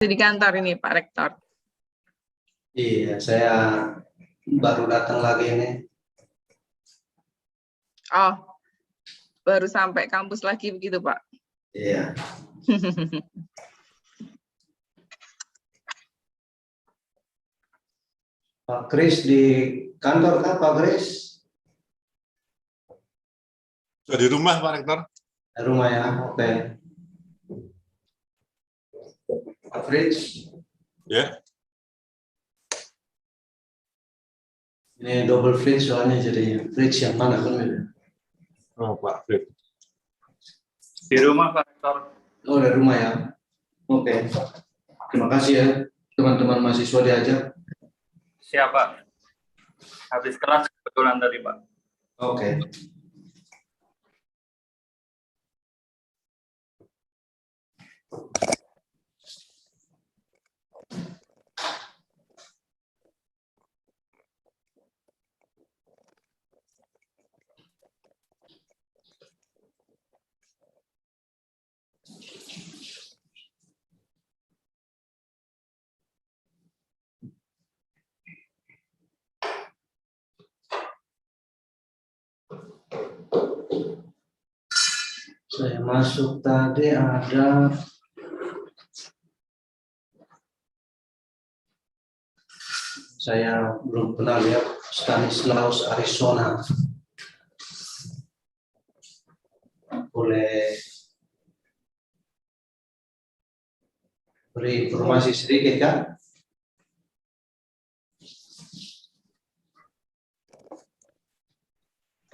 Masih di kantor ini Pak Rektor. Iya, saya baru datang lagi ini. Oh, baru sampai kampus lagi begitu Pak? Iya. Pak Kris di kantor kah Pak Kris? Sudah di rumah Pak Rektor. Di rumah ya, oke. Pak Fritz? Ya. Ini double Fritz soalnya jadi Fritz yang mana kan? Oh Pak Fritz. Di rumah Pak Rektor. Oh, dari rumah ya. Oke. Terima kasih ya teman-teman mahasiswa diajak. Siapa? Habis kelas kebetulan tadi Pak. Oke. Saya masuk tadi ada saya belum pernah lihat Stanislaus Arizona. Boleh beri informasi sedikit kan?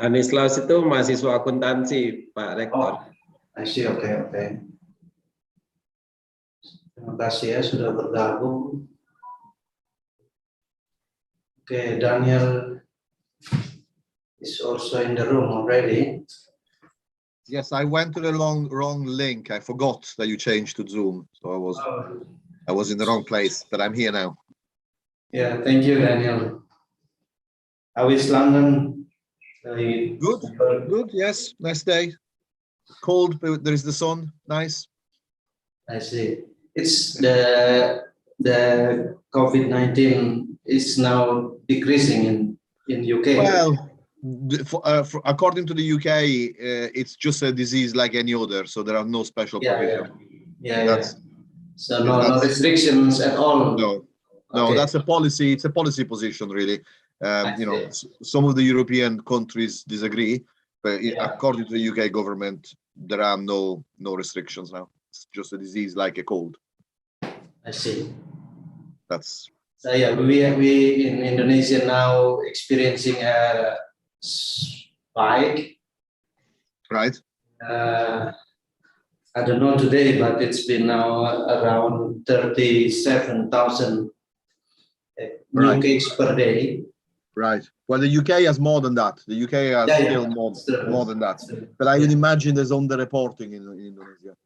Stanislaus itu mahasiswa akuntansi, Pak Rektor. I see, oke. Terima kasih ya sudah bergabung. Oke, Daniel is also in the room already. Yes, I went to the wrong link. I forgot that you changed to Zoom, so I was in the wrong place. But I'm here now. Yeah, thank you, Daniel. How is London? Good. Yes, nice day. Cold, but there is the sun. Nice. I see. It's the COVID-19 is now decreasing in UK. Well, according to the UK, it's just a disease like any other, so there are no special provisions. Yeah. So no restrictions at all. No, Okay. that's a policy. It's a policy position, really. You know, some of the European countries disagree, but according to the UK government, there are no restrictions now. It's just a disease like a cold. I see. That's. So yeah, we in Indonesia now experiencing a spike. Right. I don't know today, but it's been now around 37,000 new cases per day. Right. Well, the UK has more than that. The UK has still more than that. But I would imagine there's underreporting in Indonesia.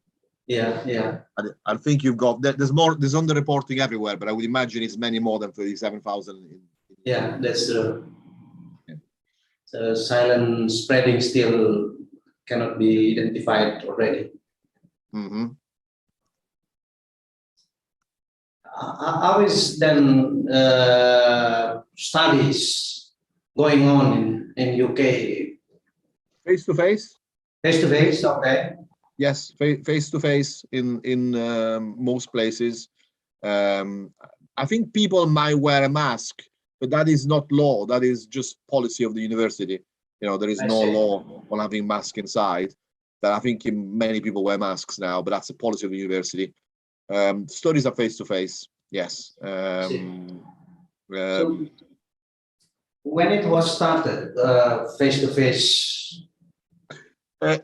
Yeah. I think you've got there's underreporting everywhere, but I would imagine it's many more than 37,000. Yeah, that's true. Yeah. So silent spreading still cannot be identified already. Mm-hmm. How is then studies going on in UK? Face to face. Face to face, okay. Yes, face to face in most places. I think people might wear a mask, but that is not law. That is just policy of the university. You know, there is no law on having mask inside. That I think many people wear masks now, but that's a policy of the university. Studies are face to face. Yes. So when it was started, face to face.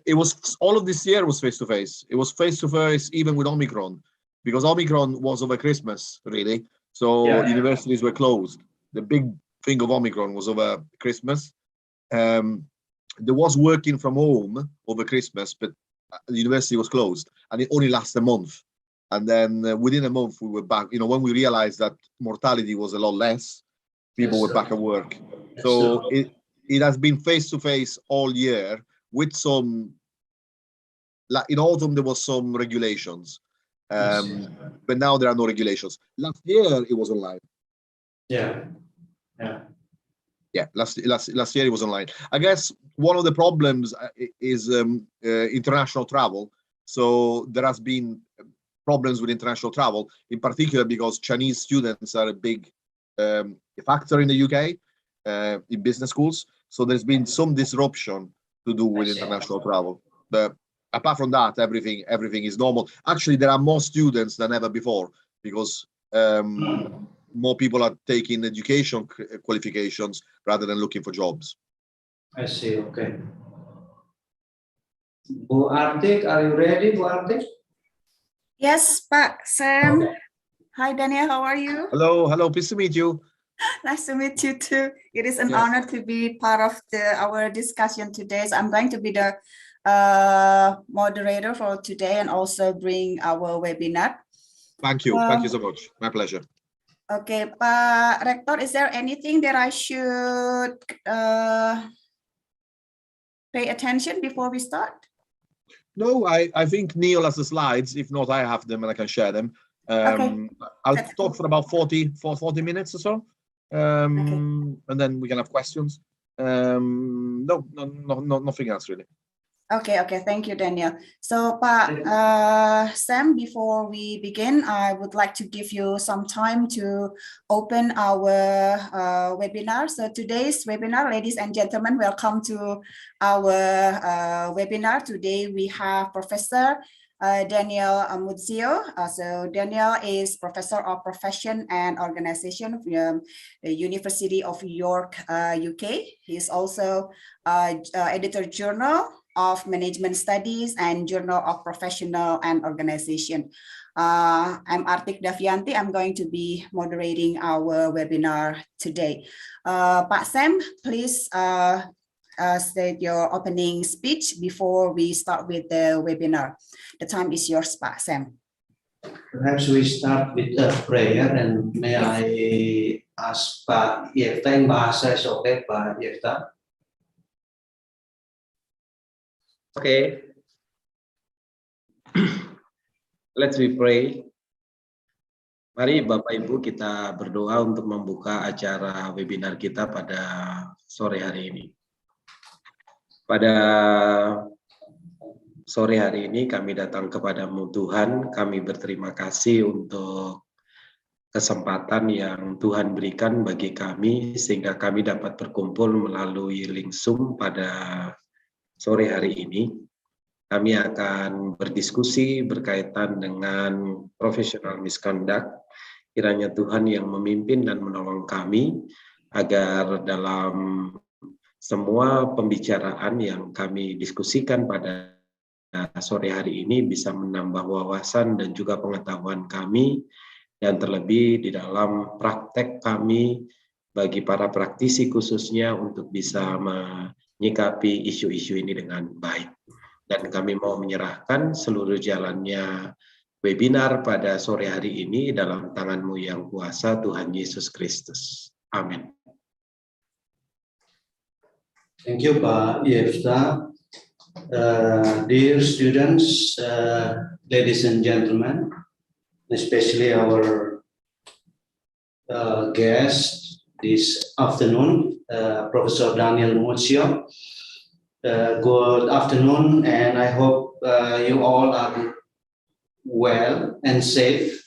It was all of this year was face to face. It was face to face even with Omicron, because Omicron was over Christmas, really. So universities were closed. The big thing of Omicron was over Christmas. There was working from home over Christmas, but the university was closed, and it only lasted a month. And then within a month, we were back. You know, when we realized that mortality was a lot less, people were back at work. So it has been face to face all year, with some, like in autumn there was some regulations, But now there are no regulations. Last year it was online. Yeah. Yeah, last year it was online. I guess one of the problems is international travel. So there has been problems with international travel, in particular because Chinese students are a big factor in the UK in business schools. So there's been some disruption to do with international travel. But apart from that, everything is normal. Actually, there are more students than ever before because more people are taking education qualifications rather than looking for jobs. I see. Okay. Bu Artik, are you ready, Bu Artik? Yes, Pak Sam. Okay. Hi, Daniel. How are you? Hello. Pleased to meet you. Nice to meet you too. It is an Yes. honor to be part of our discussion today. So I'm going to be the moderator for today and also bring our webinar. Thank you. Thank you so much. My pleasure. Okay, Pak Rector, is there anything that I should pay attention before we start? No, I think Neil has the slides. If not, I have them and I can share them. Okay. I'll That's talk for about 40 minutes or so. And then we can have questions. No, nothing else really. Okay, thank you, Daniel. So, Pak Sam, before we begin, I would like to give you some time to open our webinar. So today's webinar, ladies and gentlemen, welcome to our webinar. Today we have Professor Daniel Muzio. So Daniel is Professor of Profession and Organization from the University of York, UK. He is also editor journal of Management Studies and Journal of Professional and Organization. I'm Artik Davianti. I'm going to be moderating our webinar today. Pak Sam, please state your opening speech before we start with the webinar. The time is yours, Pak Sam. Perhaps we start with a prayer, and may I ask Pak Yefta in Bahasa is okay, Pak Yefta? Okay. Let's we pray. Mari Bapak Ibu kita berdoa untuk membuka acara webinar kita pada sore hari ini. Pada sore hari ini kami datang kepadamu Tuhan, kami berterima kasih untuk kesempatan yang Tuhan berikan bagi kami sehingga kami dapat berkumpul melalui link Zoom pada sore hari ini. Kami akan berdiskusi berkaitan dengan professional misconduct. Kiranya Tuhan yang memimpin dan menolong kami agar dalam semua pembicaraan yang kami diskusikan pada sore hari ini bisa menambah wawasan dan juga pengetahuan kami, dan terlebih di dalam praktek kami bagi para praktisi khususnya untuk bisa menyikapi isu-isu ini dengan baik. Dan kami mau menyerahkan seluruh jalannya webinar pada sore hari ini dalam tangan-Mu yang kuasa, Tuhan Yesus Kristus. Amin. Thank you, Pak Yefta. Dear students, ladies and gentlemen, especially our guest this afternoon, Professor Daniel Muzio. Good afternoon, and I hope you all are well and safe.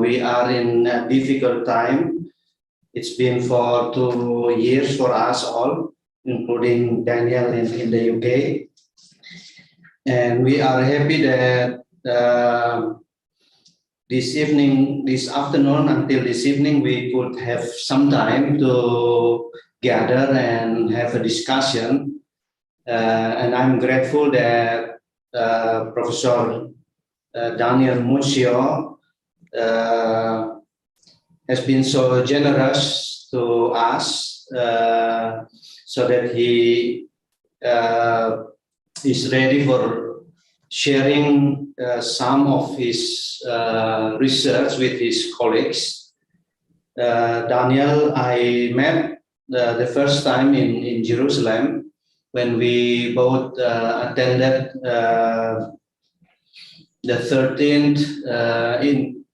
We are in a difficult time. It's been for 2 years for us all, including Daniel in the UK. And we are happy that this afternoon until this evening, we could have some time to gather and have a discussion. And I'm grateful that Professor Daniel Muzio has been so generous to us so that he is ready for sharing some of his research with his colleagues. Daniel, I met the first time in Jerusalem when we both attended the 13th in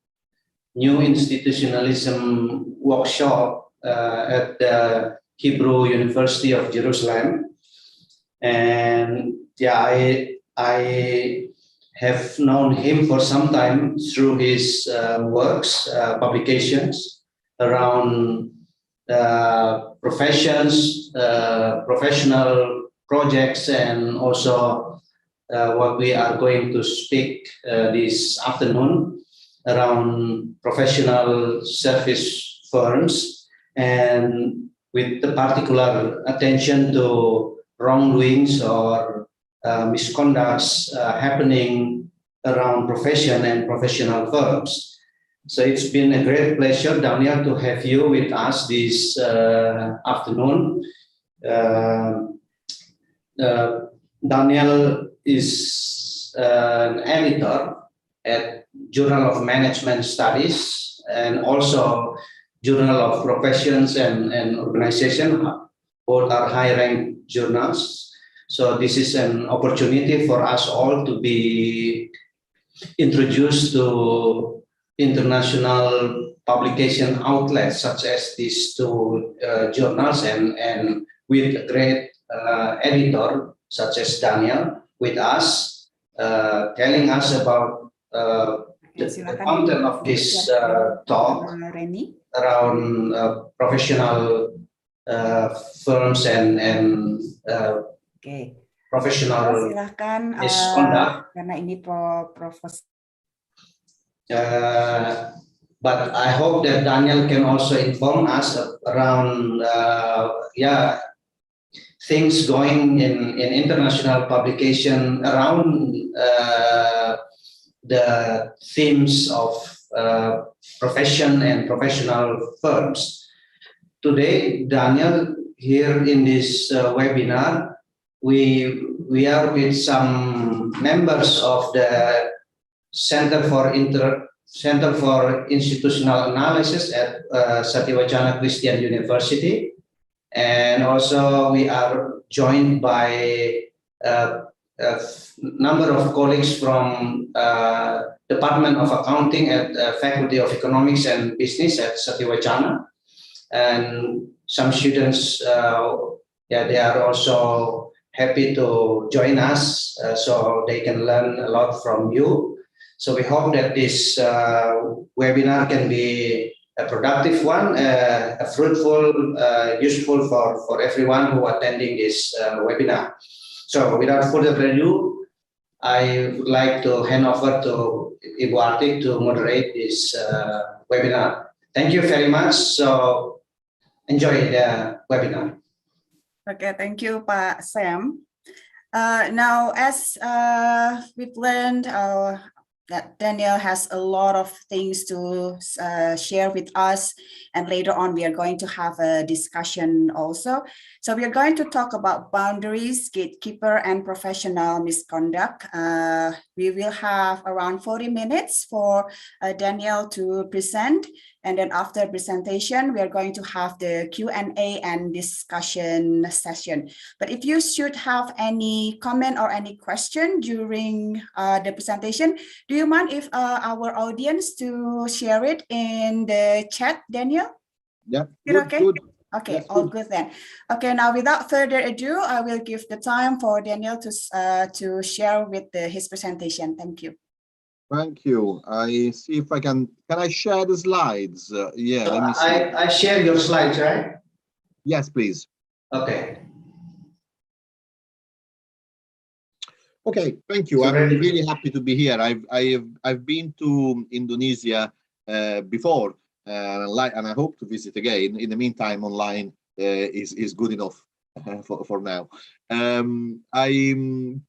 New Institutionalism workshop at the Hebrew University of Jerusalem. And yeah, I have known him for some time through his works, publications around professions, professional projects, and also what we are going to speak this afternoon around professional service firms, and with the particular attention to wrongdoings or misconducts happening around profession and professional firms. So it's been a great pleasure, Daniel, to have you with us this afternoon. Daniel is an editor at Journal of Management Studies and also Journal of Professions and Organization. Both are high-ranked journals. So this is an opportunity for us all to be introduced to international publication outlets such as these two journals, and with a great editor such as Daniel with us, telling us about the content of this talk around professional firms and professional misconduct. Karena ini Profesor. But I hope that Daniel can also inform us around things going in international publication around the themes of profession and professional firms. Today, Daniel, here in this webinar, we are with some members of the Center for Institutional Analysis at Satya Christian University, and also we are joined by a number of colleagues from Department of Accounting at Faculty of Economics and Business at Satya, and some students. They are also happy to join us, so they can learn a lot from you. So we hope that this webinar can be a productive one, a fruitful, useful for everyone who are attending this webinar. So without further ado, I would like to hand over to Ibu Artik to moderate this webinar. Thank you very much. So enjoy the webinar. Okay, thank you, Pak Sam. Now, as we've learned, that Daniel has a lot of things to share with us, and later on we are going to have a discussion also. So we are going to talk about boundaries, gatekeeper, and professional misconduct. We will have around 40 minutes for Daniel to present, and then after presentation we are going to have the Q&A and discussion session. But if you should have any comment or any question during the presentation, do you mind if our audience to share it in the chat, Daniel? Yeah, okay? Good. Okay, Yes, all good then. Okay, now without further ado, I will give the time for Daniel to share with his presentation. Thank you. Thank you. I see if I can I share the slides? Yeah, let me see. I share your slides, right? Yes, please. Okay. Okay, thank you. I'm really happy to be here. I've been to Indonesia before, and I hope to visit again. In the meantime, online is good enough for now.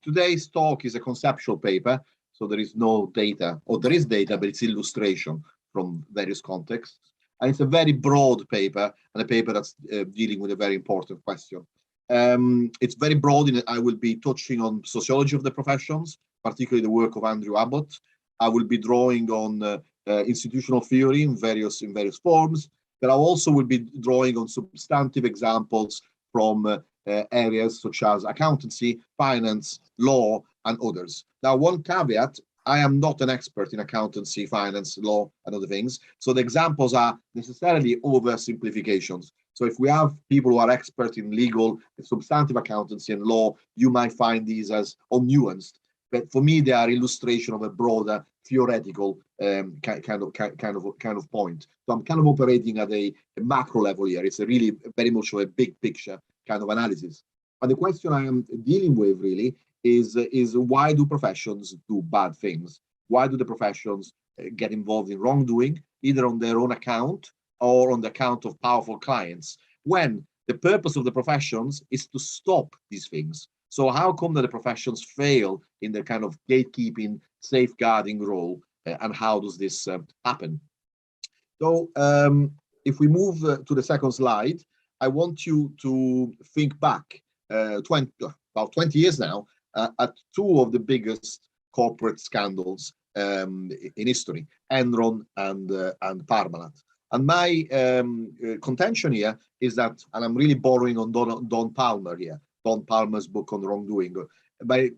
Today's talk is a conceptual paper, so there is no data, or there is data, but it's illustration from various contexts. And it's a very broad paper, and a paper that's dealing with a very important question. It's very broad in it. I will be touching on sociology of the professions, particularly the work of Andrew Abbott. I will be drawing on institutional theory in various forms, but I also will be drawing on substantive examples from areas such as accountancy, finance, law, and others. Now, one caveat, I am not an expert in accountancy, finance, law, and other things. So the examples are necessarily oversimplifications. So if we have people who are expert in legal, substantive accountancy and law, you might find these as unnuanced. But for me, they are illustration of a broader theoretical kind of point. So I'm kind of operating at a macro level here. It's a really very much of a big picture kind of analysis. And the question I am dealing with really is why do professions do bad things? Why do the professions get involved in wrongdoing, either on their own account or on the account of powerful clients, when the purpose of the professions is to stop these things? So how come that the professions fail in their kind of gatekeeping, safeguarding role, and how does this happen? So if we move to the second slide, I want you to think back about 20 years now at two of the biggest corporate scandals in history, Enron and Parmalat. And my contention here is that, and I'm really borrowing on Don Palmer here, Don Palmer's book on wrongdoing. My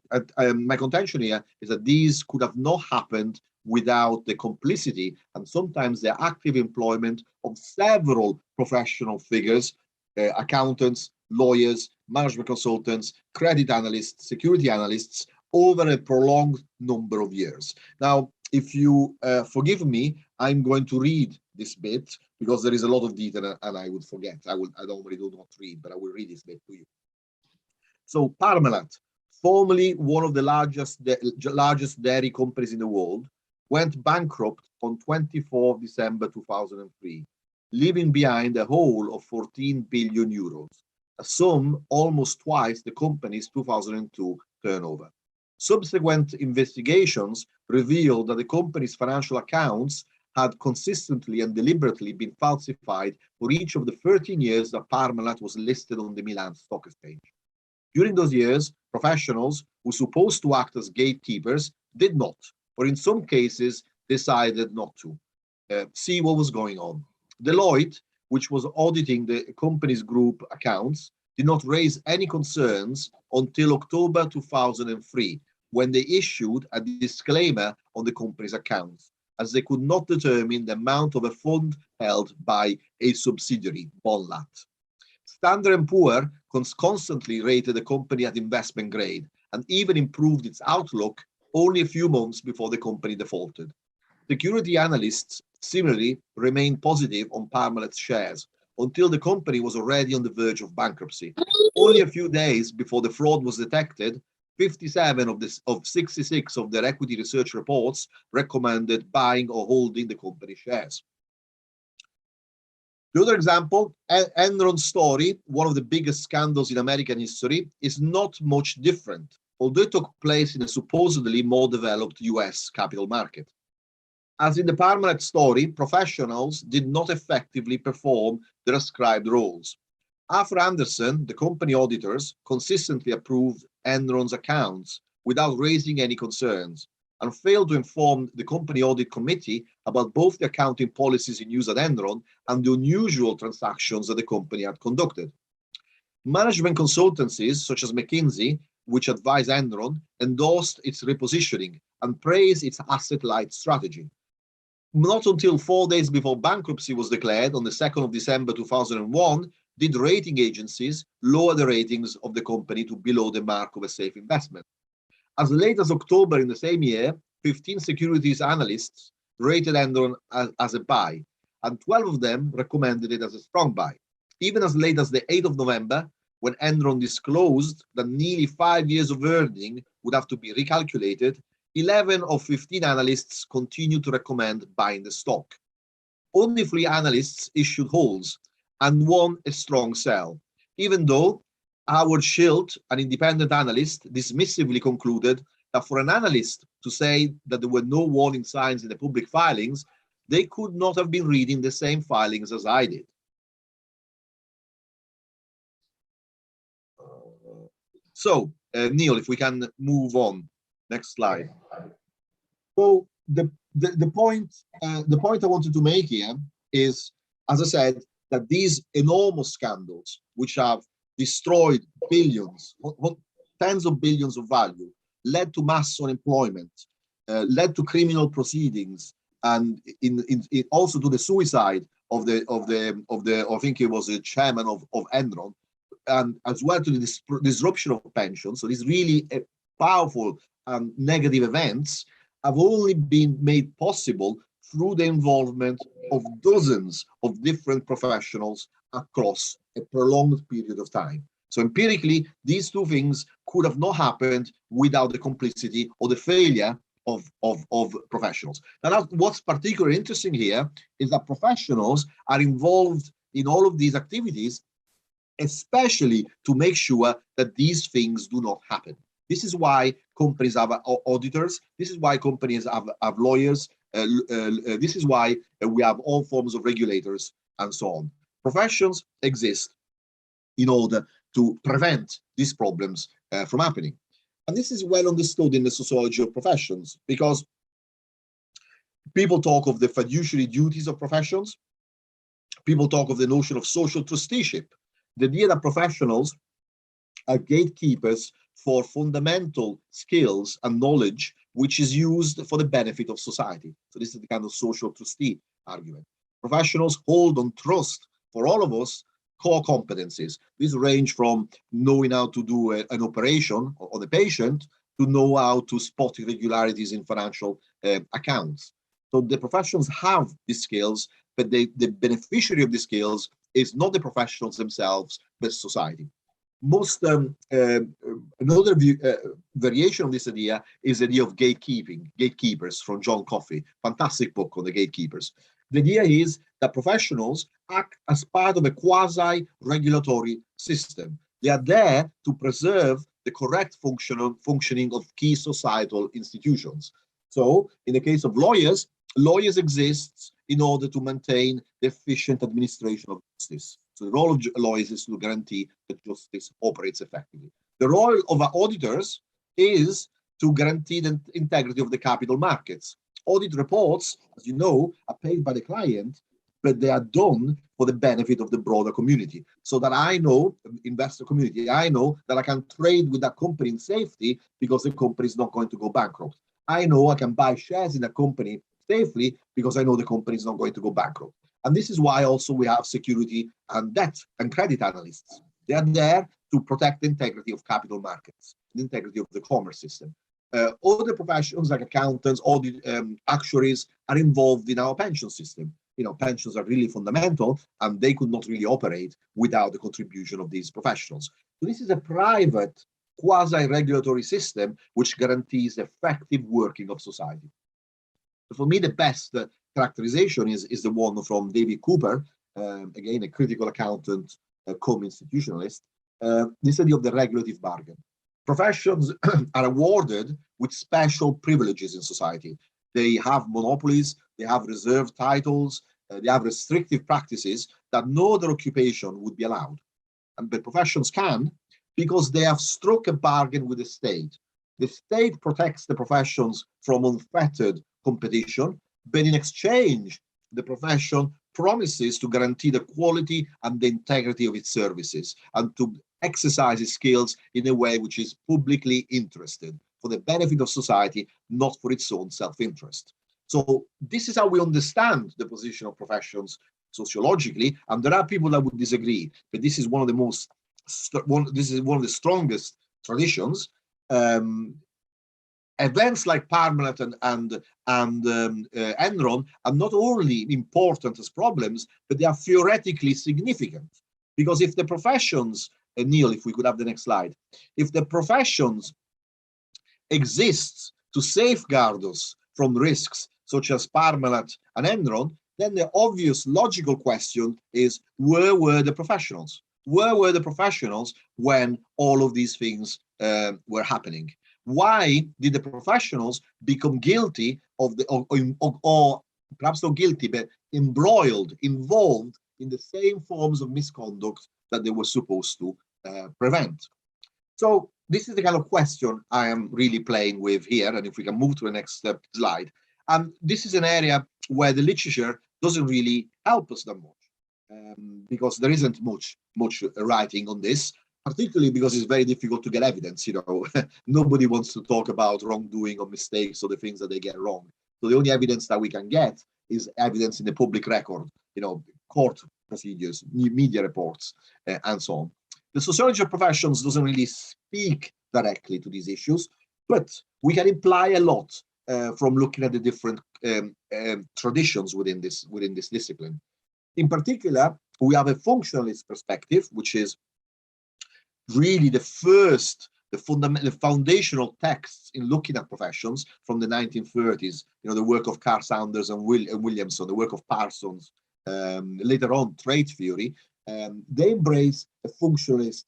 contention here is that these could have not happened without the complicity and sometimes the active employment of several professional figures, accountants, lawyers, management consultants, credit analysts, security analysts, over a prolonged number of years. Now, if you forgive me, I'm going to read this bit because there is a lot of detail and I would forget. I normally do not read, but I will read this bit to you. So Parmalat, formerly one of the largest dairy companies in the world, went bankrupt on 24 December 2003, leaving behind a hole of 14 billion euros, a sum almost twice the company's 2002 turnover. Subsequent investigations revealed that the company's financial accounts had consistently and deliberately been falsified for each of the 13 years that Parmalat was listed on the Milan Stock Exchange. During those years, professionals who were supposed to act as gatekeepers did not, or in some cases decided not to, see what was going on. Deloitte, which was auditing the company's group accounts, did not raise any concerns until October 2003, when they issued a disclaimer on the company's accounts, as they could not determine the amount of a fund held by a subsidiary, Bonlat. Standard & Poor's constantly rated the company at investment grade and even improved its outlook only a few months before the company defaulted. Security analysts similarly remained positive on Parmalat's shares until the company was already on the verge of bankruptcy. Only a few days before the fraud was detected, 57 of 66 of their equity research reports recommended buying or holding the company shares. The other example, Enron Story, one of the biggest scandals in American history, is not much different, although it took place in a supposedly more developed US capital market. As in the Parmalat story, professionals did not effectively perform their ascribed roles. After Anderson, the company auditors consistently approved Enron's accounts without raising any concerns and failed to inform the company audit committee about both the accounting policies in use at Enron and the unusual transactions that the company had conducted. Management consultancies such as McKinsey, which advised Enron, endorsed its repositioning and praised its asset-light strategy. Not until 4 days before bankruptcy was declared on the 2nd of December 2001 did rating agencies lower the ratings of the company to below the mark of a safe investment. As late as October in the same year, 15 securities analysts rated Enron as a buy, and 12 of them recommended it as a strong buy. Even as late as the 8th of November, when Enron disclosed that nearly 5 years of earning would have to be recalculated, 11 of 15 analysts continued to recommend buying the stock. Only 3 analysts issued holds, and 1 a strong sell, even though Howard Schilt, an independent analyst, dismissively concluded that for an analyst to say that there were no warning signs in the public filings, they could not have been reading the same filings as I did. So, Neil, if we can move on. Next slide. So the point I wanted to make here is, as I said, that these enormous scandals, which have destroyed billions, tens of billions of value, led to mass unemployment, led to criminal proceedings, and also to the suicide of the I think it was the chairman of Enron, and as well to the disruption of pensions. So these really powerful negative events have only been made possible through the involvement of dozens of different professionals across a prolonged period of time. So empirically, these two things could have not happened without the complicity or the failure of professionals. Now, what's particularly interesting here is that professionals are involved in all of these activities, especially to make sure that these things do not happen. This is why companies have auditors. This is why companies have lawyers. This is why we have all forms of regulators and so on. Professions exist in order to prevent these problems from happening. And this is well understood in the sociology of professions, because people talk of the fiduciary duties of professions. People talk of the notion of social trusteeship, the idea that professionals are gatekeepers for fundamental skills and knowledge, which is used for the benefit of society. So this is the kind of social trustee argument. Professionals hold on trust for all of us core competencies. These range from knowing how to do an operation on a patient to know how to spot irregularities in financial accounts. So the professionals have these skills, but the beneficiary of these skills is not the professionals themselves, but society. Most another variation of this idea is the idea of gatekeepers from John Coffey, fantastic book on the gatekeepers. The idea is that professionals act as part of a quasi-regulatory system. They are there to preserve the correct functioning of key societal institutions. So in the case of lawyers, lawyers exist in order to maintain the efficient administration of justice. So the role of lawyers is to guarantee that justice operates effectively. The role of auditors is to guarantee the integrity of the capital markets. Audit reports, as you know, are paid by the client, but they are done for the benefit of the broader community. So that I know, investor community, I know that I can trade with that company in safety because the company is not going to go bankrupt. I know I can buy shares in a company safely because I know the company is not going to go bankrupt. And this is why also we have security and debt and credit analysts. They are there to protect the integrity of capital markets, the integrity of the commerce system. Other professions like accountants, audit, actuaries are involved in our pension system. You know, pensions are really fundamental, and they could not really operate without the contribution of these professionals. So this is a private quasi-regulatory system which guarantees effective working of society. For me, the best characterization is the one from David Cooper, again, a critical accountant, co-institutionalist, this idea of the regulative bargain. Professions are awarded with special privileges in society. They have monopolies, they have reserved titles, they have restrictive practices that no other occupation would be allowed. But professions can, because they have struck a bargain with the state. The state protects the professions from unfettered competition, but in exchange, the profession promises to guarantee the quality and the integrity of its services and to exercise its skills in a way which is publicly interested for the benefit of society, not for its own self-interest. So this is how we understand the position of professions sociologically, and there are people that would disagree, but this is one of the most, this is one of the strongest traditions. Events like Parmalat and Enron are not only important as problems, but they are theoretically significant. Because if the professions, Neil, if we could have the next slide, if the professions exist to safeguard us from risks such as Parmalat and Enron, then the obvious logical question is, where were the professionals? Where were the professionals when all of these things were happening? Why did the professionals become guilty of the, or perhaps not guilty, but embroiled, involved in the same forms of misconduct that they were supposed to prevent? So this is the kind of question I am really playing with here. And if we can move to the next slide. And this is an area where the literature doesn't really help us that much, because there isn't much writing on this. particularly because it's very difficult to get evidence. Nobody wants to talk about wrongdoing or mistakes or the things that they get wrong. So the only evidence that we can get is evidence in the public record, court procedures, media reports, and so on. The sociology of professions doesn't really speak directly to these issues, but we can imply a lot from looking at the different traditions within this discipline. In particular, we have a functionalist perspective, which is really the foundational texts in looking at professions from the 1930s. The work of Carl Sanders and Williamson, the work of Parsons, later on trade theory. They embrace a functionalist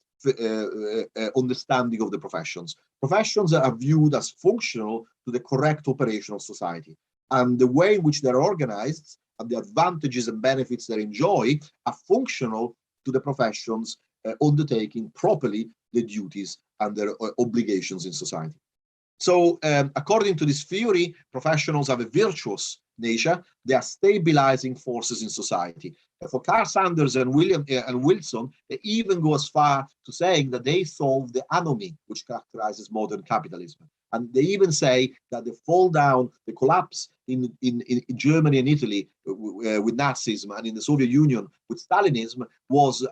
understanding of the professions. Professions are viewed as functional to the correct operation of society, and the way in which they're organized and the advantages and benefits they enjoy are functional to the professions undertaking properly the duties and their obligations in society. So according to this theory, professionals have a virtuous nature. They are stabilizing forces in society. For Carl Sanders and Wilson, they even go as far to saying that they solve the anomy which characterizes modern capitalism. And they even say that the fall down, the collapse in Germany and Italy with Nazism, and in the Soviet Union with Stalinism, was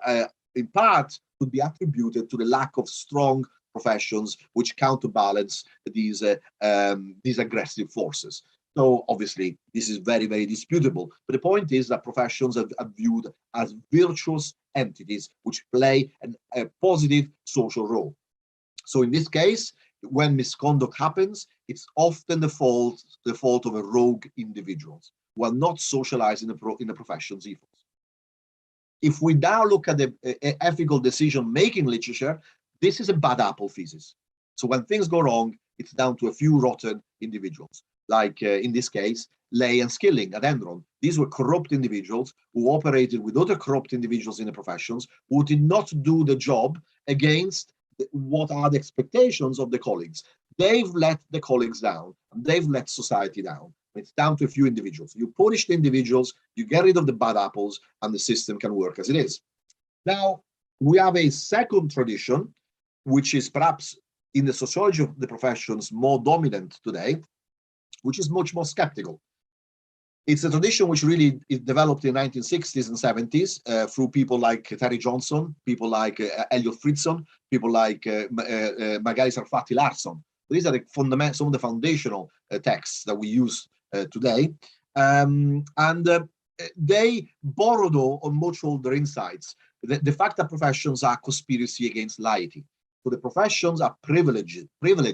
in part could be attributed to the lack of strong professions which counterbalance these aggressive forces. So obviously this is very, very disputable. But the point is that professions are viewed as virtuous entities which play a positive social role. So in this case, when misconduct happens, it's often the fault of a rogue individuals who are not socialized in the profession's ethos. If we now look at the ethical decision-making literature, this is a bad apple thesis. So when things go wrong, it's down to a few rotten individuals, like in this case, Ley and Skilling at Enron. These were corrupt individuals who operated with other corrupt individuals in the professions who did not do the job against what are the expectations of the colleagues. They've let the colleagues down, and they've let society down. It's down to a few individuals. You punish the individuals, you get rid of the bad apples, and the system can work as it is. Now, we have a second tradition, which is perhaps in the sociology of the professions more dominant today, which is much more skeptical. It's a tradition which really is developed in the 1960s and 70s through people like Terry Johnson, people like Elliot Fritzon, people like Magali Sarfatti Larsson. These are some of the foundational texts that we use today. They borrowed on much older insights. The fact that professions are conspiracy against laity. So the professions are privileged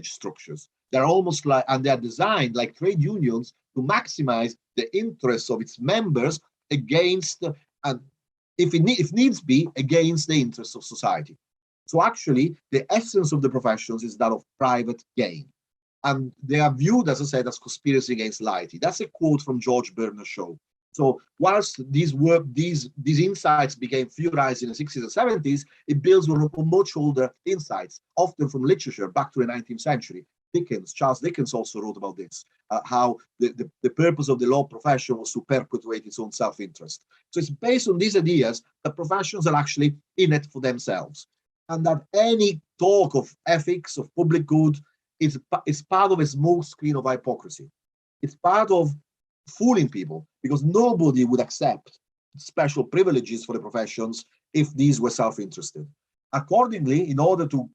structures. They're almost like, and they're designed like trade unions to maximize the interests of its members against, and if needs be, against the interests of society. So actually, the essence of the professions is that of private gain. And they are viewed, as I said, as conspiracy against laity. That's a quote from George Berners Shaw. So whilst these insights became theorized in the 60s and 70s, it builds on much older insights, often from literature back to the 19th century. Charles Dickens also wrote about this, how the purpose of the law profession was to perpetuate its own self-interest. So it's based on these ideas that professions are actually in it for themselves. And that any talk of ethics, of public good, is part of a smoke screen of hypocrisy. It's part of fooling people, because nobody would accept special privileges for the professions if these were self-interested. Accordingly, in order to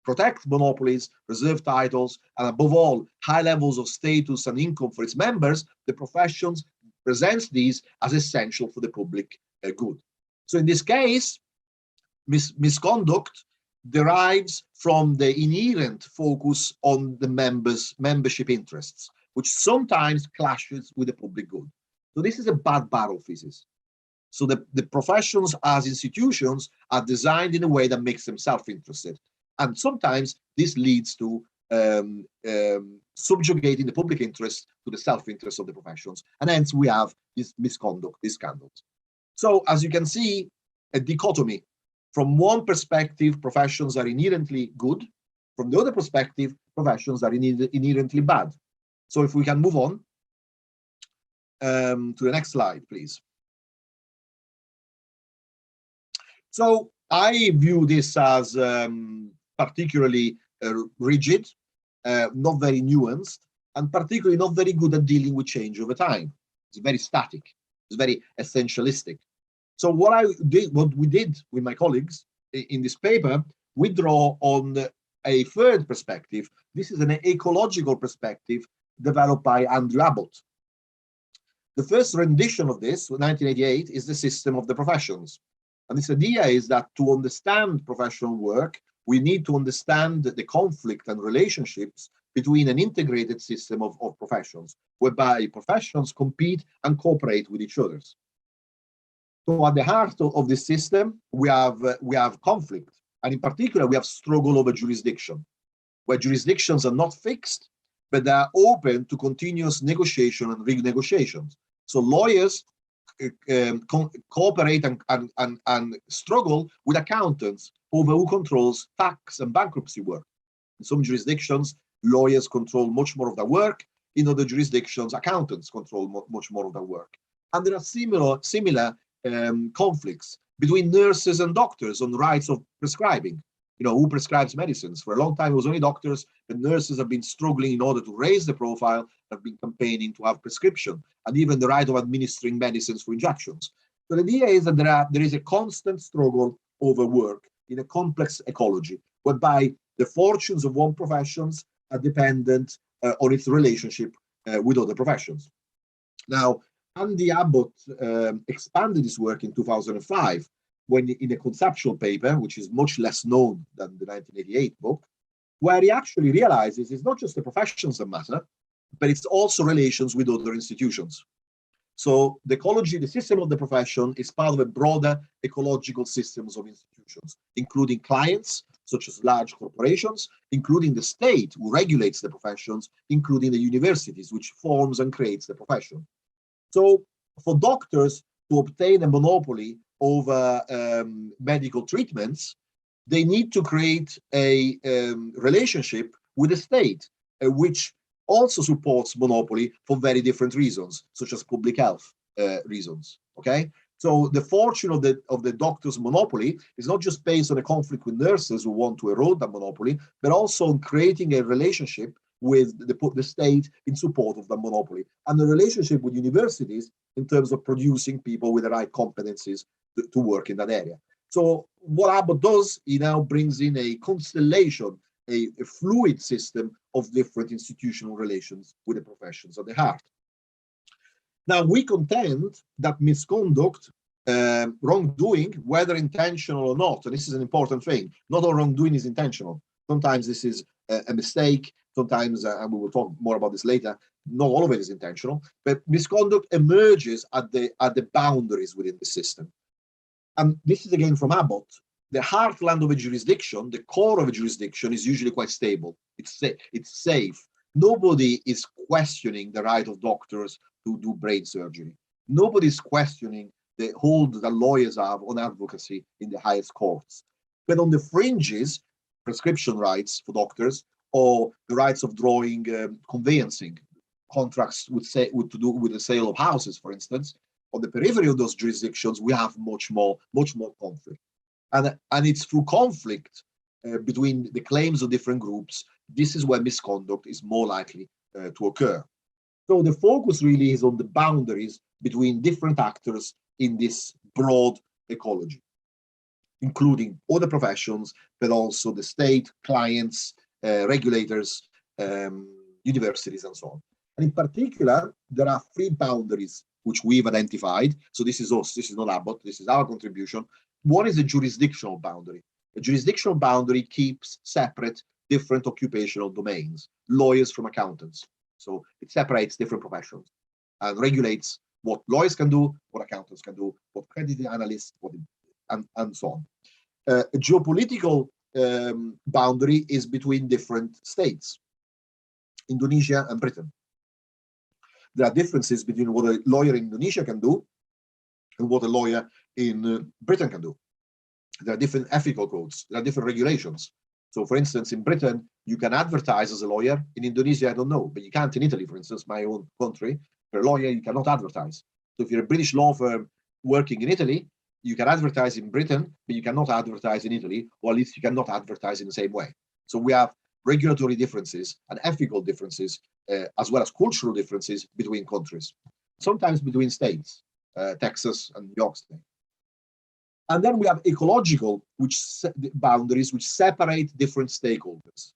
protect monopolies, reserve titles, and above all, high levels of status and income for its members, the professions presents these as essential for the public good. So in this case, misconduct derives from the inherent focus on the membership interests, which sometimes clashes with the public good. So this is a bad barrel thesis. So the professions as institutions are designed in a way that makes them self-interested. And sometimes this leads to subjugating the public interest to the self-interest of the professions. And hence we have this misconduct, these scandals. So as you can see, a dichotomy. From one perspective, professions are inherently good. From the other perspective, professions are inherently bad. So if we can move on to the next slide, please. So I view this as particularly rigid, not very nuanced, and particularly not very good at dealing with change over time. It's very static. It's very essentialistic. So what we did with my colleagues in this paper, we draw on a third perspective. This is an ecological perspective developed by Andrew Abbott. The first rendition of this, 1988, is the system of the professions. And this idea is that to understand professional work, we need to understand the conflict and relationships between an integrated system of professions, whereby professions compete and cooperate with each other. So at the heart of this system, we have conflict. And in particular, we have struggle over jurisdiction, where jurisdictions are not fixed, but they are open to continuous negotiation and renegotiations. So lawyers cooperate and struggle with accountants over who controls tax and bankruptcy work. In some jurisdictions, lawyers control much more of the work. In other jurisdictions, accountants control much more of the work. And there are similar conflicts between nurses and doctors on the rights of prescribing. You know, who prescribes medicines? For a long time, it was only doctors, but nurses have been struggling in order to raise the profile, have been campaigning to have prescription, and even the right of administering medicines for injections. So the idea is that there is a constant struggle over work in a complex ecology, whereby the fortunes of one profession are dependent on its relationship with other professions. Now, Andy Abbott expanded his work in 2005, when in a conceptual paper, which is much less known than the 1988 book, where he actually realizes it's not just the professions that matter, but it's also relations with other institutions. So the ecology, the system of the profession, is part of a broader ecological systems of institutions, including clients, such as large corporations, including the state, who regulates the professions, including the universities, which forms and creates the profession. So for doctors to obtain a monopoly over medical treatments, they need to create a relationship with the state, which also supports monopoly for very different reasons, such as public health reasons. Okay, so the fortune of the doctor's monopoly is not just based on a conflict with nurses who want to erode that monopoly, but also on creating a relationship with the state in support of the monopoly, and the relationship with universities in terms of producing people with the right competencies to work in that area. So what Abbott does, he now brings in a constellation, a fluid system of different institutional relations with the professions at the heart. Now, we contend that misconduct, wrongdoing, whether intentional or not, and this is an important thing, not all wrongdoing is intentional. Sometimes this is a mistake, sometimes, and we will talk more about this later, not all of it is intentional, but misconduct emerges at the boundaries within the system. And this is again from Abbott. The heartland of a jurisdiction, the core of a jurisdiction, is usually quite stable. It's safe. Nobody is questioning the right of doctors to do brain surgery. Nobody is questioning the hold that lawyers have on advocacy in the highest courts. But on the fringes, prescription rights for doctors, or the rights of drawing conveyancing, contracts to do with the sale of houses, for instance, on the periphery of those jurisdictions, we have much more conflict. And it's through conflict between the claims of different groups, this is where misconduct is more likely to occur. So the focus really is on the boundaries between different actors in this broad ecology, including other professions, but also the state, clients, regulators, universities, and so on. And in particular, there are three boundaries which we've identified. So this is us, this is not Abbott, this is our contribution. One is a jurisdictional boundary. A jurisdictional boundary keeps separate different occupational domains, lawyers from accountants. So it separates different professions and regulates what lawyers can do, what accountants can do, what credit analysts, and so on. A geopolitical boundary is between different states, Indonesia and Britain. There are differences between what a lawyer in Indonesia can do and what a lawyer in Britain can do. There are different ethical codes, there are different regulations. So for instance, in Britain, you can advertise as a lawyer. In Indonesia, I don't know, but you can't in Italy, for instance, my own country. For a lawyer, you cannot advertise. So if you're a British law firm working in Italy, you can advertise in Britain, but you cannot advertise in Italy, or at least you cannot advertise in the same way. So we have regulatory differences and ethical differences, as well as cultural differences between countries, sometimes between states, Texas and New York State. And then we have ecological boundaries which separate different stakeholders.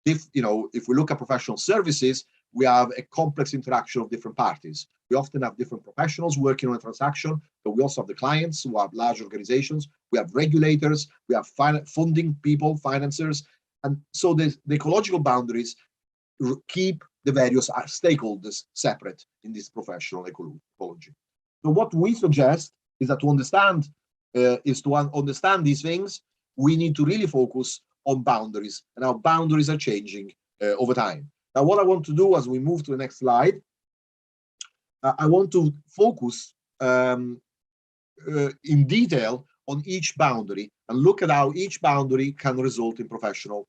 If we look at professional services, we have a complex interaction of different parties. We often have different professionals working on a transaction, but we also have the clients who have large organizations. We have regulators, we have funding people, financiers. And so the ecological boundaries keep the various stakeholders separate in this professional ecology. So what we suggest is that to understand these things, we need to really focus on boundaries and how boundaries are changing over time. Now, what I want to do as we move to the next slide, I want to focus in detail on each boundary and look at how each boundary can result in professional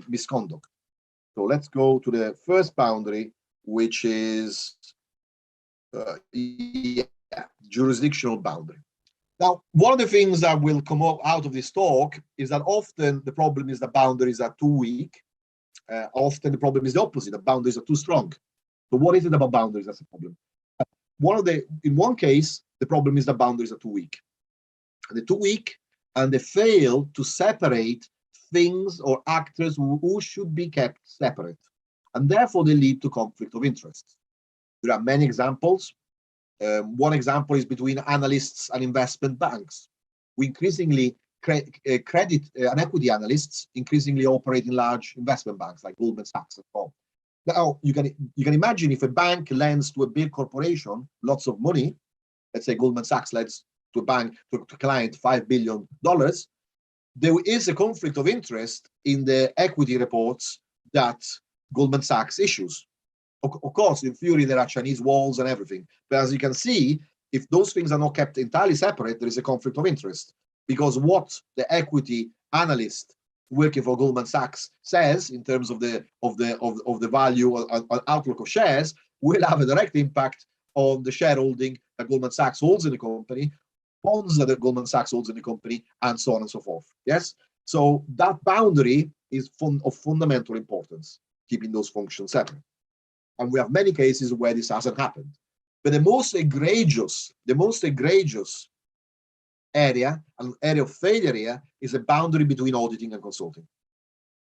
misconduct. So let's go to the first boundary, which is jurisdictional boundary. Now, one of the things that will come out of this talk is that often the problem is that boundaries are too weak. Often the problem is the opposite, that boundaries are too strong. So what is it about boundaries that's a problem? In one case, the problem is that boundaries are too weak. They're too weak and they fail to separate things or actors who should be kept separate. And therefore they lead to conflict of interest. There are many examples. One example is between analysts and investment banks. We increasingly credit and equity analysts increasingly operate in large investment banks like Goldman Sachs and so on. Now, you can imagine if a bank lends to a big corporation lots of money, let's say Goldman Sachs lends to a bank, to a client $5 billion, there is a conflict of interest in the equity reports that Goldman Sachs issues. Of course, in theory, there are Chinese walls and everything. But as you can see, if those things are not kept entirely separate, there is a conflict of interest. Because what the equity analyst working for Goldman Sachs says in terms of the value or outlook of shares will have a direct impact on the shareholding that Goldman Sachs holds in the company, bonds that Goldman Sachs holds in the company, and so on and so forth. Yes? So that boundary is of fundamental importance, keeping those functions separate. And we have many cases where this hasn't happened. But the most egregious area, an area of failure here, is a boundary between auditing and consulting.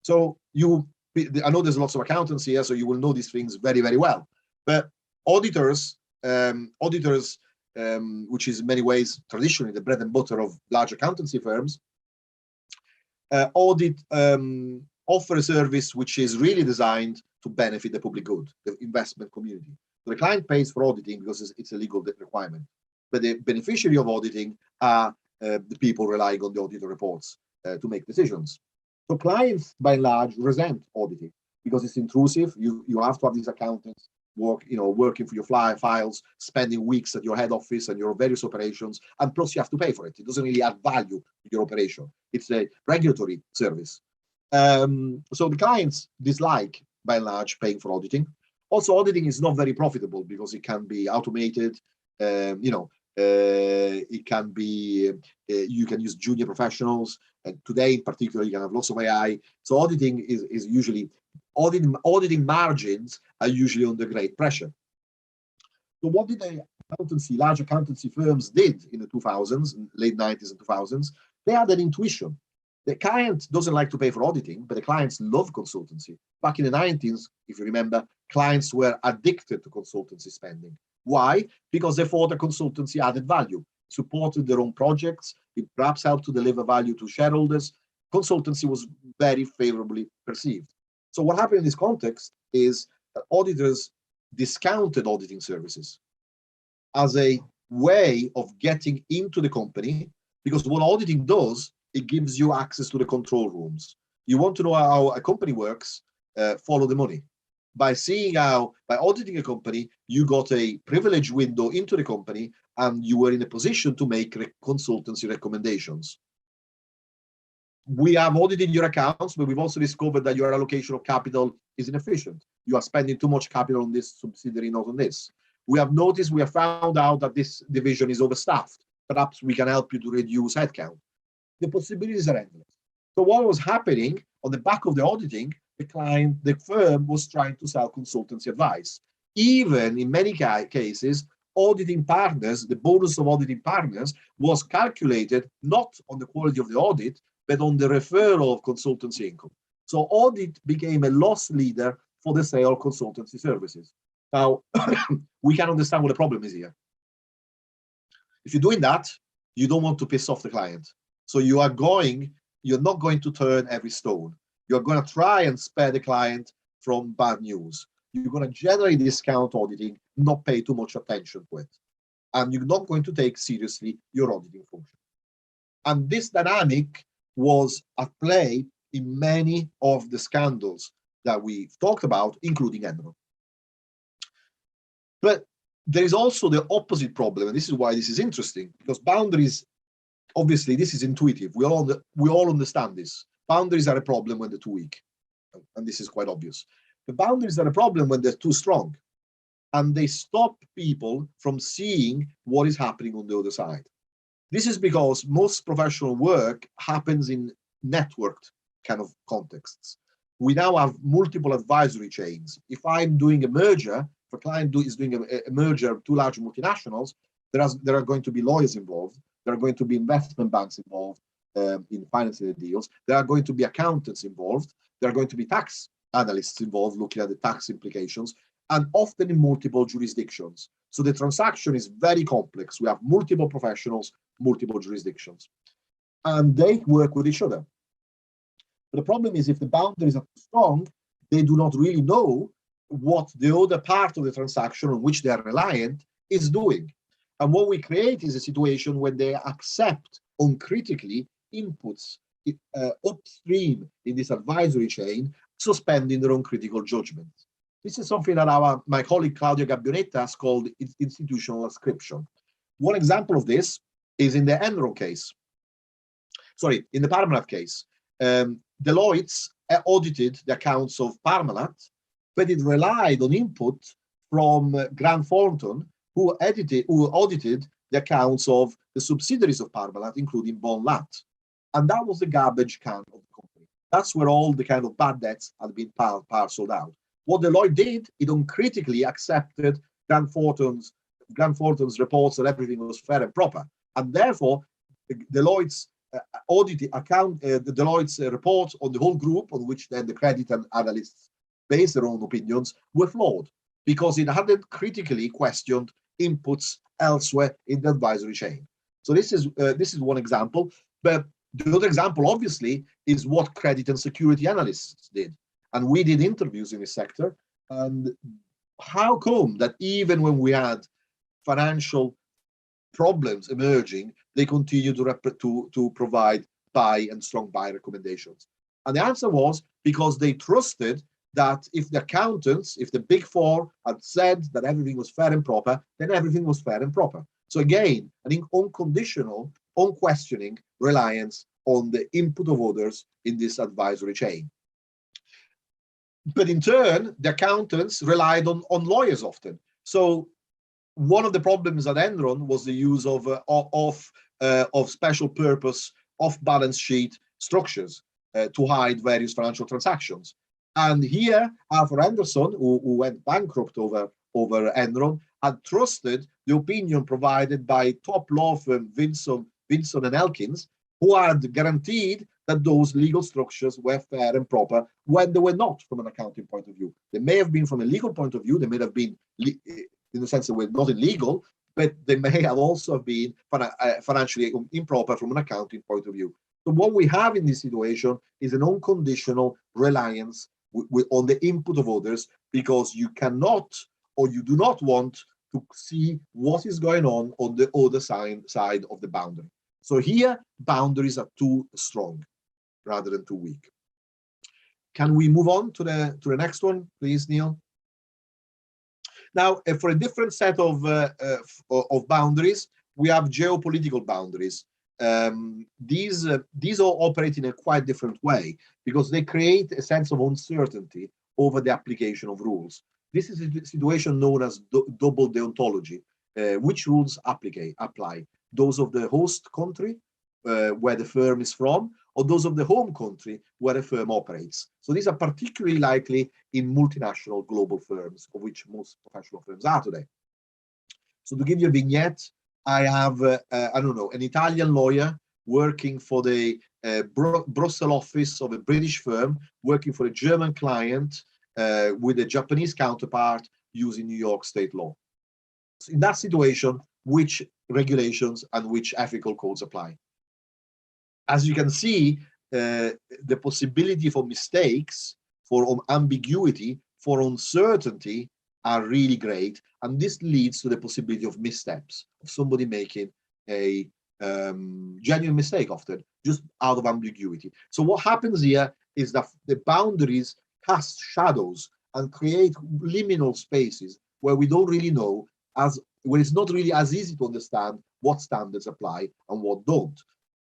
So I know there's lots of accountants here, so you will know these things very, very well. But auditors, which is in many ways traditionally the bread and butter of large accountancy firms, offer a service which is really designed to benefit the public good, the investment community. So the client pays for auditing because it's a legal requirement. But the beneficiary of auditing are the people relying on the auditor reports to make decisions. So clients, by and large, resent auditing because it's intrusive. You have to have these accountants working for your files, spending weeks at your head office and your various operations, and plus you have to pay for it. It doesn't really add value to your operation. It's a regulatory service. So the clients dislike, by and large, paying for auditing. Also, auditing is not very profitable because it can be automated. It can be, you can use junior professionals. And today, in particular, you can have lots of AI. So auditing is usually, auditing margins are usually under great pressure. So what did the large accountancy firms did in the 2000s, late 90s and 2000s? They had an intuition. The client doesn't like to pay for auditing, but the clients love consultancy. Back in the 90s, if you remember, clients were addicted to consultancy spending. Why? Because they thought the consultancy added value, supported their own projects, it perhaps helped to deliver value to shareholders. Consultancy was very favorably perceived. So what happened in this context is that auditors discounted auditing services as a way of getting into the company, because what auditing does, it gives you access to the control rooms. You want to know how a company works, follow the money. By auditing a company, you got a privileged window into the company and you were in a position to make consultancy recommendations. We have audited your accounts, but we've also discovered that your allocation of capital is inefficient. You are spending too much capital on this subsidiary, not on this. We have found out that this division is overstaffed. perhaps we can help you to reduce headcount. The possibilities are endless. So what was happening on the back of the auditing, the firm was trying to sell consultancy advice. Even in many cases, auditing partners, the bonus of auditing partners was calculated not on the quality of the audit, but on the referral of consultancy income. So audit became a loss leader for the sale of consultancy services. Now, we can understand what the problem is here. If you're doing that, you don't want to piss off the client. So you're not going to turn every stone. You're going to try and spare the client from bad news. You're going to generally discount auditing, not pay too much attention to it. And you're not going to take seriously your auditing function. And this dynamic was at play in many of the scandals that we've talked about, including Enron. But there is also the opposite problem, and this is why this is interesting, because boundaries, obviously, this is intuitive. We all understand this. Boundaries are a problem when they're too weak, and this is quite obvious. The boundaries are a problem when they're too strong, and they stop people from seeing what is happening on the other side. This is because most professional work happens in networked kind of contexts. We now have multiple advisory chains. If I'm doing a merger, if a client is doing a merger of two large multinationals, there are going to be lawyers involved. There are going to be investment banks involved in financing the deals. There are going to be accountants involved. There are going to be tax analysts involved looking at the tax implications, and often in multiple jurisdictions. So the transaction is very complex. We have multiple professionals, multiple jurisdictions, and they work with each other. But the problem is, if the boundaries are too strong, they do not really know what the other part of the transaction on which they are reliant is doing. And what we create is a situation where they accept uncritically inputs upstream in this advisory chain, suspending their own critical judgment. This is something that my colleague Claudia Gabbionetta has called institutional ascription. One example of this is in the Enron case. Sorry, in the Parmalat case. Deloitte audited the accounts of Parmalat, but it relied on input from Grant Thornton, who audited the accounts of the subsidiaries of Parmalat, including Bon Lat. And that was the garbage can of the company. That's where all the kind of bad debts had been parceled out. What Deloitte did, it uncritically accepted Grant Thornton's reports that everything was fair and proper. And therefore, Deloitte's Deloitte's report on the whole group, on which then the credit and analysts based their own opinions, were flawed, because it hadn't critically questioned inputs elsewhere in the advisory chain. So this is one example. But the other example, obviously, is what credit and security analysts did. And we did interviews in this sector. And how come that even when we had financial problems emerging, they continue to provide buy and strong buy recommendations? And the answer was because they trusted that if the accountants, if the big four had said that everything was fair and proper, then everything was fair and proper. So again, an unconditional, unquestioning reliance on the input of others in this advisory chain. But in turn, the accountants relied on lawyers often. So one of the problems at Enron was the use of special purpose off-balance sheet structures to hide various financial transactions. And here, Arthur Anderson, who went bankrupt over Enron, had trusted the opinion provided by top law firm Vinson and Elkins, who had guaranteed that those legal structures were fair and proper when they were not from an accounting point of view. They may have been from a legal point of view, they may have been in the sense that we're not illegal, but they may have also been financially improper from an accounting point of view. So what we have in this situation is an unconditional reliance on the input of others, because you cannot or you do not want to see what is going on the other side of the boundary. So here, boundaries are too strong rather than too weak. Can we move on to the next one, please, Neil? Now, for a different set of boundaries, we have geopolitical boundaries. These all operate in a quite different way, because they create a sense of uncertainty over the application of rules. This is a situation known as double deontology. Which rules apply? those of the host country where the firm is from, or those of the home country where the firm operates. So these are particularly likely in multinational global firms, of which most professional firms are today. So to give you a vignette, I have, I don't know, an Italian lawyer working for the Brussels office of a British firm, working for a German client with a Japanese counterpart using New York state law. So in that situation, which regulations and which ethical codes apply? As you can see, the possibility for mistakes, for ambiguity, for uncertainty are really great. And this leads to the possibility of missteps, of somebody making a genuine mistake often, just out of ambiguity. So what happens here is that the boundaries cast shadows and create liminal spaces where we don't really know, where it's not really as easy to understand what standards apply and what don't.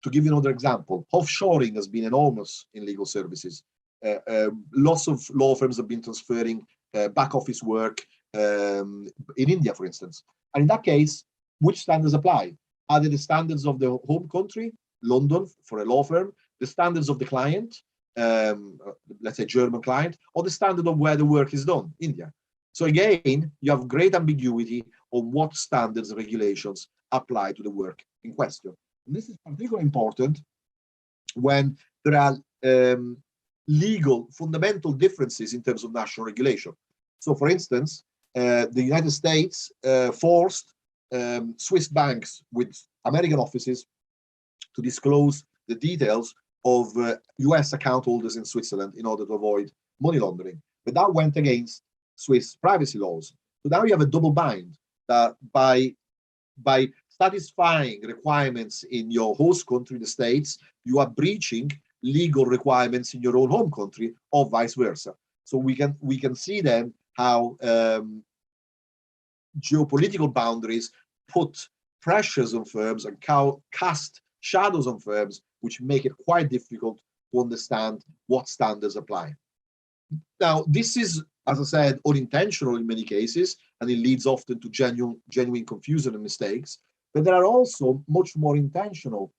To give you another example, offshoring has been enormous in legal services. Lots of law firms have been transferring back office work in India, for instance. And in that case, which standards apply? Are they the standards of the home country, London, for a law firm, the standards of the client, let's say German client, or the standard of where the work is done, India? So again, you have great ambiguity on what standards and regulations apply to the work in question. And this is particularly important when there are legal fundamental differences in terms of national regulation. So for instance, the United States forced Swiss banks with American offices to disclose the details of US account holders in Switzerland in order to avoid money laundering. But that went against Swiss privacy laws. So now you have a double bind that by satisfying requirements in your host country, the States, you are breaching legal requirements in your own home country, or vice versa. So we can see then how geopolitical boundaries put pressures on firms and cast shadows on firms, which make it quite difficult to understand what standards apply. Now, this is, as I said, unintentional in many cases, and it leads often to genuine confusion and mistakes. But there are also much more intentional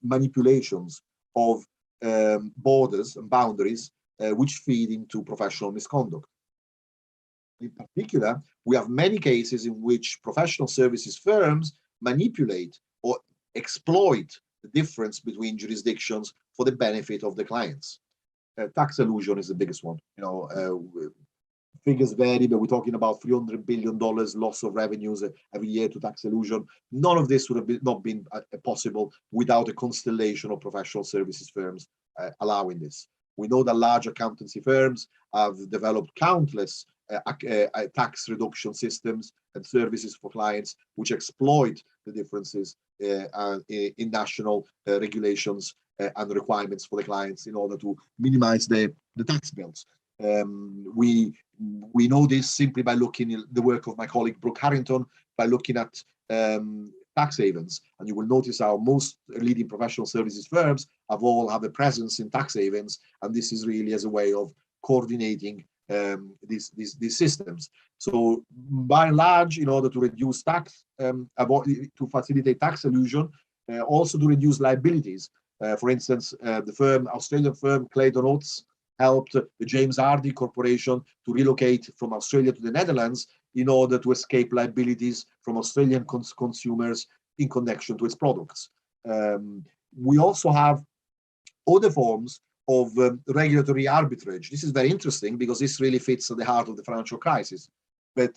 manipulations of borders and boundaries, which feed into professional misconduct. In particular, we have many cases in which professional services firms manipulate or exploit the difference between jurisdictions for the benefit of the clients. Tax elusion is the biggest one. You know, figures vary, but we're talking about $300 billion loss of revenues every year to tax elusion. None of this would have not been possible without a constellation of professional services firms allowing this. We know that large accountancy firms have developed countless tax reduction systems and services for clients, which exploit the differences in national regulations and requirements for the clients in order to minimize the tax bills. We know this simply by looking at the work of my colleague Brooke Harrington, by looking at tax havens, and you will notice our most leading professional services firms have a presence in tax havens, and this is really as a way of coordinating these systems. So by and large, in order to reduce tax, to facilitate tax elusion, also to reduce liabilities. For instance, the Australian firm Clayton Oates helped the James Hardie Corporation to relocate from Australia to the Netherlands in order to escape liabilities from Australian consumers in connection to its products. We also have other forms of regulatory arbitrage. This is very interesting because this really fits at the heart of the financial crisis. But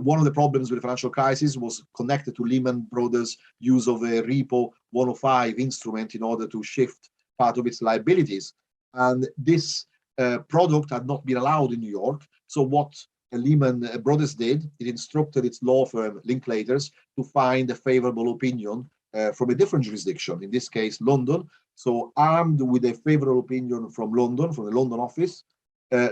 one of the problems with the financial crisis was connected to Lehman Brothers' use of a repo 105 instrument in order to shift part of its liabilities. And this product had not been allowed in New York. So what Lehman Brothers did, it instructed its law firm Linklaters to find a favorable opinion from a different jurisdiction, in this case, London. So armed with a favorable opinion from London, from the London office,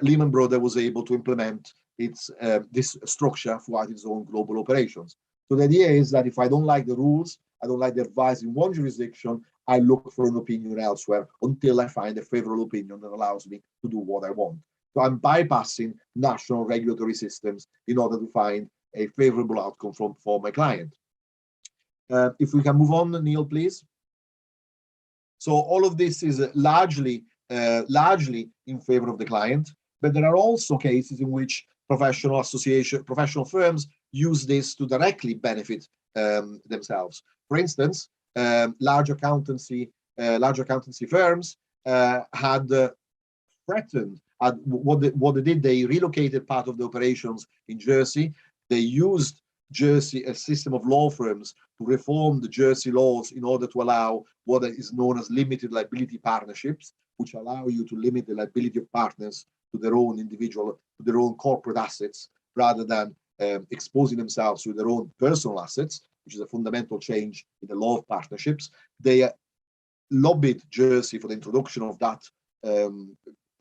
Lehman Brothers was able to implement this structure throughout its own global operations. So the idea is that if I don't like the rules, I don't like the advice in one jurisdiction, I look for an opinion elsewhere until I find a favorable opinion that allows me to do what I want. So I'm bypassing national regulatory systems in order to find a favorable outcome for my client. If we can move on, Neil, please. So all of this is largely in favor of the client, but there are also cases in which professional firms use this to directly benefit themselves. For instance, large accountancy firms had threatened. What they did, they relocated part of the operations in Jersey. They used Jersey, a system of law firms, to reform the Jersey laws in order to allow what is known as limited liability partnerships, which allow you to limit the liability of partners to their own corporate assets, rather than exposing themselves to their own personal assets, which is a fundamental change in the law of partnerships. They lobbied Jersey for the introduction of that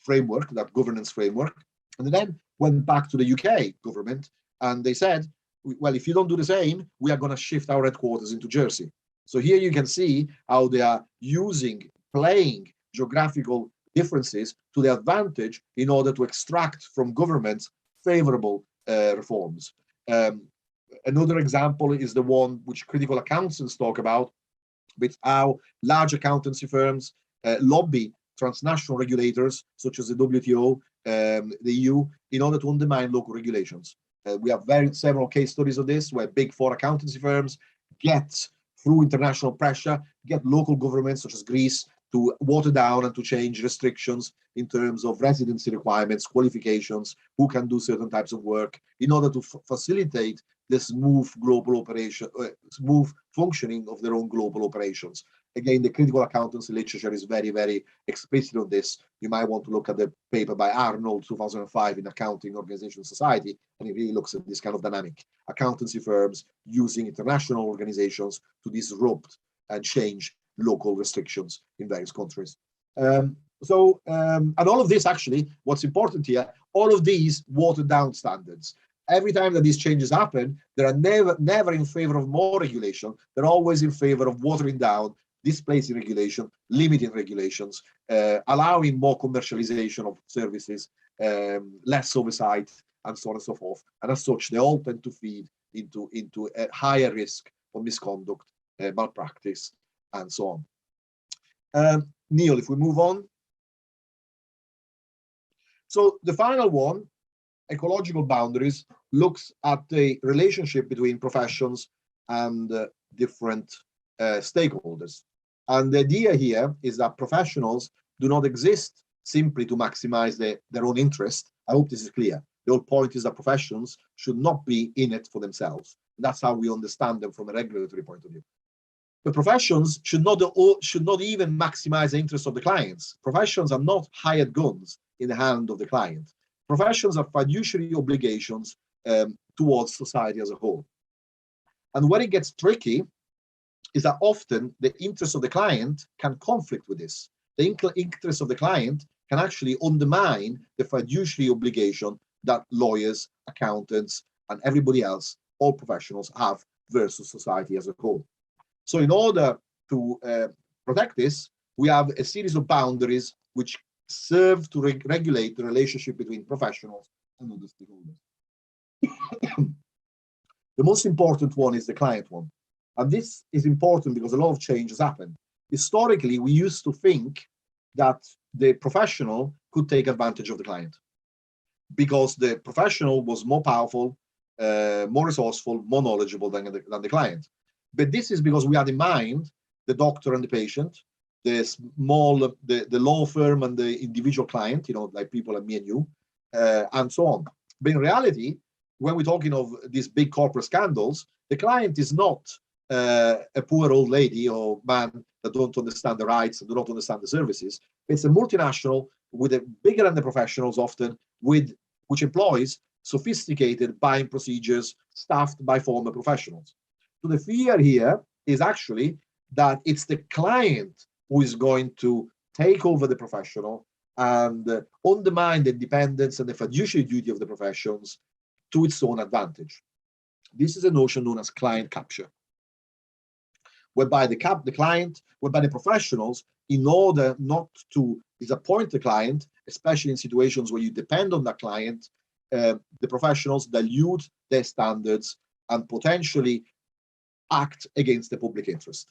framework, that governance framework, and then went back to the UK government and they said, well, if you don't do the same, we are going to shift our headquarters into Jersey. So here you can see how they are playing geographical differences to their advantage in order to extract from governments favorable reforms. Another example is the one which critical accountants talk about, with how large accountancy firms lobby transnational regulators such as the WTO, the EU, in order to undermine local regulations. We have several case studies of this, where big four accountancy firms get, through international pressure, get local governments such as Greece to water down and to change restrictions in terms of residency requirements, qualifications, who can do certain types of work, in order to facilitate the smooth functioning of their own global operations. Again, the critical accountancy literature is very, very explicit on this. You might want to look at the paper by Arnold, 2005, in Accounting Organization Society, and it really looks at this kind of dynamic. Accountancy firms using international organizations to disrupt and change local restrictions in various countries. And all of this, actually, what's important here, all of these watered down standards. Every time that these changes happen, they are never in favor of more regulation. They're always in favor of watering down, displacing regulation, limiting regulations, allowing more commercialization of services, less oversight, and so on and so forth. And as such, they all tend to feed into a higher risk of misconduct, malpractice, and so on. Neil, if we move on. So the final one, ecological boundaries, looks at the relationship between professions and different stakeholders. And the idea here is that professionals do not exist simply to maximize their own interest. I hope this is clear. The whole point is that professions should not be in it for themselves. That's how we understand them from a regulatory point of view. But professions should not even maximize the interests of the clients. Professions are not hired guns in the hand of the client. Professions are fiduciary obligations towards society as a whole. And where it gets tricky is that often the interests of the client can conflict with this. The interests of the client can actually undermine the fiduciary obligation that lawyers, accountants, and everybody else, all professionals, have versus society as a whole. So in order to protect this, we have a series of boundaries which serve to regulate the relationship between professionals and other stakeholders. The most important one is the client one. And this is important because a lot of change has happened. Historically, we used to think that the professional could take advantage of the client because the professional was more powerful, more resourceful, more knowledgeable than the client. But this is because we had in mind the doctor and the patient, the law firm and the individual client, like people like me and you, and so on. But in reality, when we're talking of these big corporate scandals, the client is not a poor old lady or man that don't understand the rights and do not understand the services. It's a multinational with a bigger than the professionals often, which employs sophisticated buying procedures staffed by former professionals. So the fear here is actually that it's the client who is going to take over the professional and undermine the independence and the fiduciary duty of the professions to its own advantage. This is a notion known as client capture, whereby the professionals, in order not to disappoint the client, especially in situations where you depend on that client, the professionals dilute their standards and potentially act against the public interest.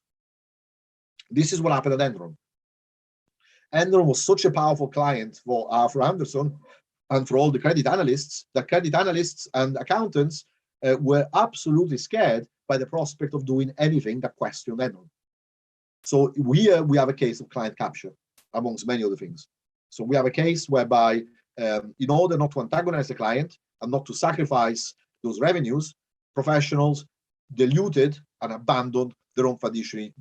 This is what happened at Enron. Enron was such a powerful client for Arthur Andersen and for all the credit analysts, that credit analysts and accountants were absolutely scared by the prospect of doing anything that questioned Enron. So here we have a case of client capture, amongst many other things. So we have a case whereby, in order not to antagonize the client and not to sacrifice those revenues, professionals diluted and abandoned their own fiduciary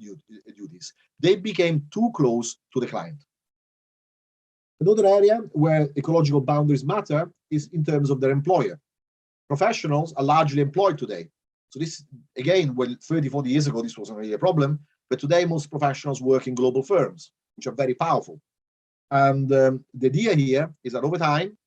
duties. They became too close to the client. Another area where ecological boundaries matter is in terms of their employer. Professionals are largely employed today. So this, again, well, 30, 40 years ago, this wasn't really a problem, but today most professionals work in global firms, which are very powerful. And the idea here is that over time,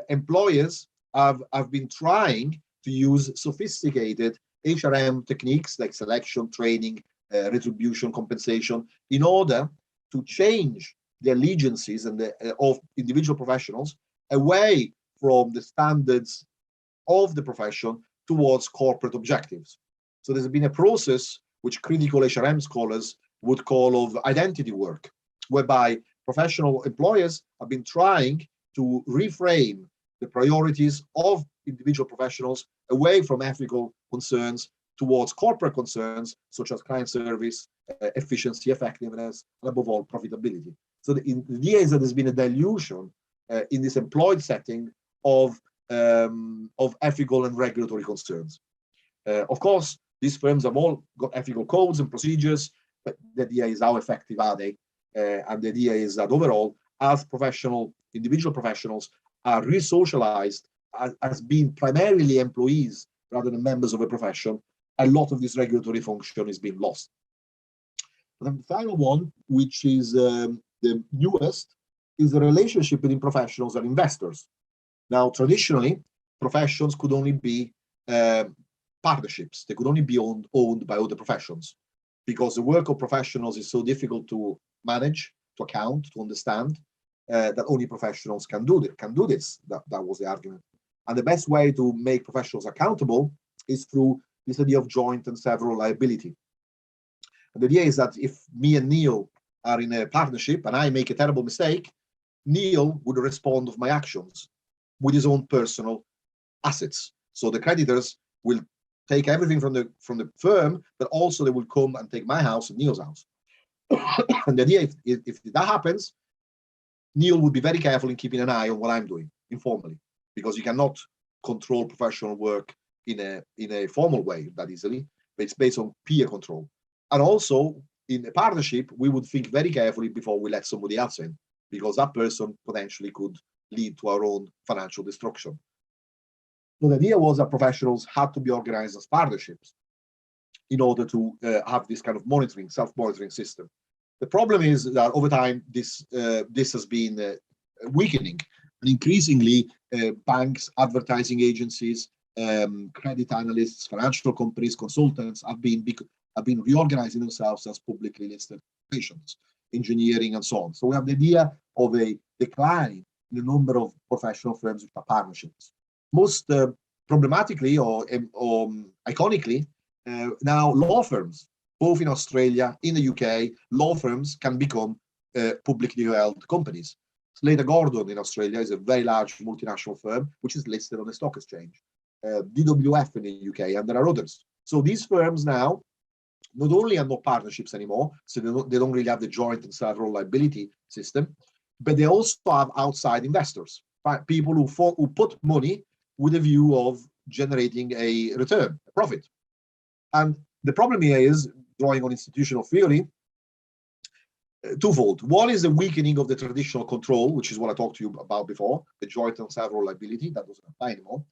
employers have been trying to use sophisticated HRM techniques like selection, training, retribution, compensation, in order to change the allegiances and of individual professionals away from the standards of the profession towards corporate objectives. So there's been a process which critical HRM scholars would call of identity work, whereby professional employers have been trying to reframe the priorities of individual professionals away from ethical concerns towards corporate concerns, such as client service, efficiency, effectiveness, and above all, profitability. So the idea is that there's been a dilution in this employed setting of ethical and regulatory concerns. Of course, these firms have all got ethical codes and procedures, but the idea is how effective are they? And the idea is that overall, as individual professionals are re-socialized as being primarily employees rather than members of a profession, a lot of this regulatory function is being lost. And then the final one, which is the newest, is the relationship between professionals and investors. Now, traditionally, professions could only be partnerships. They could only be owned by other professions, because the work of professionals is so difficult to manage, to account, to understand, that only professionals can do this. That was the argument. And the best way to make professionals accountable is through this idea of joint and several liability. And the idea is that if me and Neil are in a partnership and I make a terrible mistake, Neil would respond of my actions with his own personal assets. So the creditors will take everything from the firm, but also they will come and take my house and Neil's house. And the idea, if that happens, Neil would be very careful in keeping an eye on what I'm doing informally, because you cannot control professional work in a formal way that easily, but it's based on peer control. And also in a partnership, we would think very carefully before we let somebody else in, because that person potentially could lead to our own financial destruction. So the idea was that professionals had to be organized as partnerships in order to have this kind of monitoring, self-monitoring system. The problem is that over time, this has been weakening, and increasingly banks, advertising agencies, credit analysts, financial companies, consultants have been reorganizing themselves as publicly listed corporations, engineering and so on. So we have the idea of a decline in the number of professional firms which are partnerships. Most problematically or iconically, now law firms, both in Australia, in the UK, law firms can become publicly held companies. Slater Gordon in Australia is a very large multinational firm which is listed on the stock exchange. DWF in the UK, and there are others. So these firms now not only are not partnerships anymore, so they don't really have the joint and several liability system, but they also have outside investors, right? People who put money with a view of generating a return, a profit. And the problem here is, drawing on institutional theory, twofold. One is the weakening of the traditional control, which is what I talked to you about before, the joint and several liability, that doesn't apply anymore.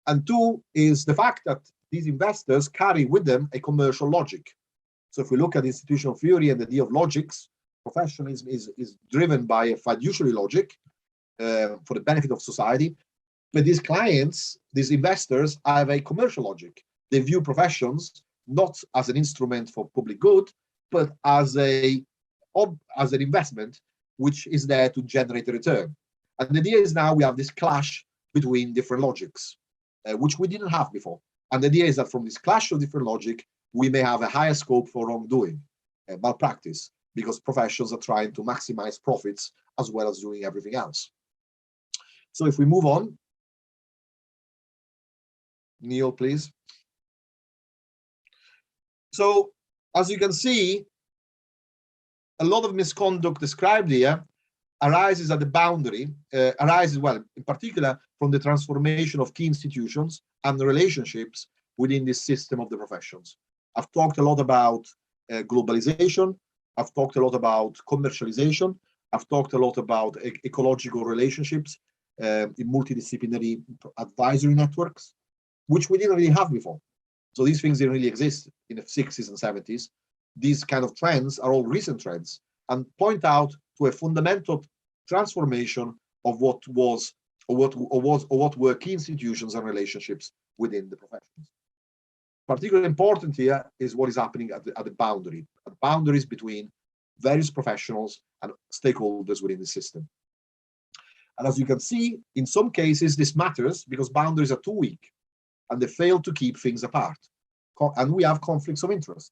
And two is the fact that these investors carry with them a commercial logic. So if we look at institutional theory and the idea of logics, professionalism is driven by a fiduciary logic for the benefit of society. But these clients, these investors, have a commercial logic. They view professions not as an instrument for public good, but as an investment which is there to generate a return. And the idea is now we have this clash between different logics, which we didn't have before. And the idea is that from this clash of different logic, we may have a higher scope for wrongdoing, malpractice, because professions are trying to maximize profits as well as doing everything else. So if we move on, Neil, please. So as you can see, a lot of misconduct described here arises at the boundary, well, in particular from the transformation of key institutions and the relationships within this system of the professions. I've talked a lot about globalization. I've talked a lot about commercialization. I've talked a lot about ecological relationships in multidisciplinary advisory networks, which we didn't really have before. So these things didn't really exist in the 60s and 70s. These kind of trends are all recent trends and point out to a fundamental transformation of what was or what were key institutions and relationships within the professions. Particularly important here is what is happening at the boundary, at boundaries between various professionals and stakeholders within the system. And as you can see, in some cases, this matters because boundaries are too weak and they fail to keep things apart. And we have conflicts of interest.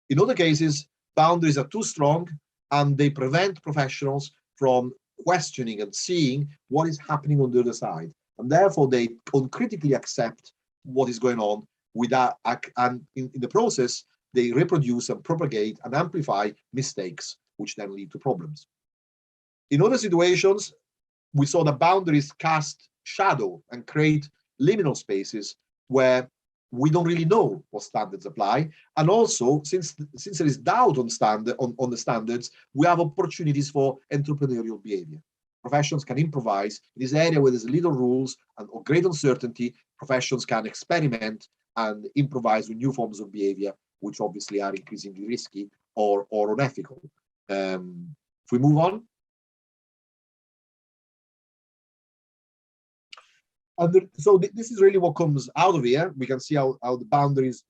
In other cases, boundaries are too strong and they prevent professionals from questioning and seeing what is happening on the other side. And therefore, they uncritically accept what is going on without, and in the process, they reproduce and propagate and amplify mistakes, which then lead to problems. In other situations, we saw that boundaries cast shadow and create liminal spaces where we don't really know what standards apply. And also, since there is doubt on the standards, we have opportunities for entrepreneurial behavior. Professions can improvise. In this area where there's little rules and or great uncertainty, professions can experiment and improvise with new forms of behavior, which obviously are increasingly risky or unethical. If we move on. So this is really what comes out of here. We can see how boundaries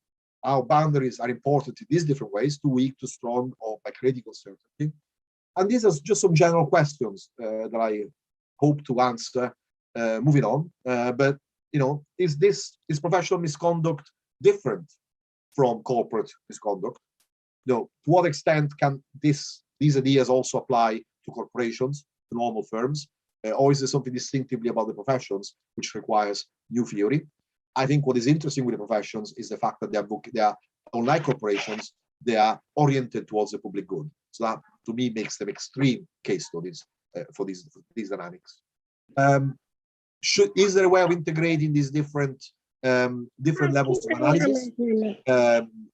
are important in these different ways, too weak, too strong, or by critical certainty. And these are just some general questions that I hope to answer moving on. But you know, is professional misconduct different from corporate misconduct? You know, to what extent can these ideas also apply to corporations, to normal firms? Or is there something distinctively about the professions which requires new theory? I think what is interesting with the professions is the fact that they are unlike corporations, they are oriented towards the public good. So that, to me, makes them extreme case studies for these dynamics. Is there a way of integrating these different levels of analysis?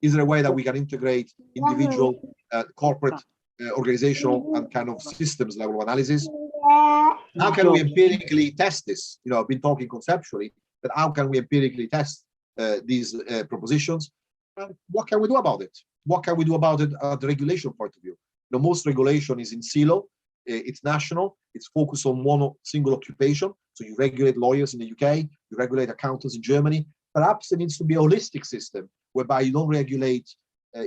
Is there a way that we can integrate individual, corporate, organizational, and kind of systems level of analysis? How can we empirically test this? You know, I've been talking conceptually, but how can we empirically test these propositions? What can we do about it? What can we do about it at the regulation point of view? You know, most regulation is in silo. It's national. It's focused on one single occupation. So you regulate lawyers in the UK, you regulate accountants in Germany. Perhaps there needs to be a holistic system whereby you don't regulate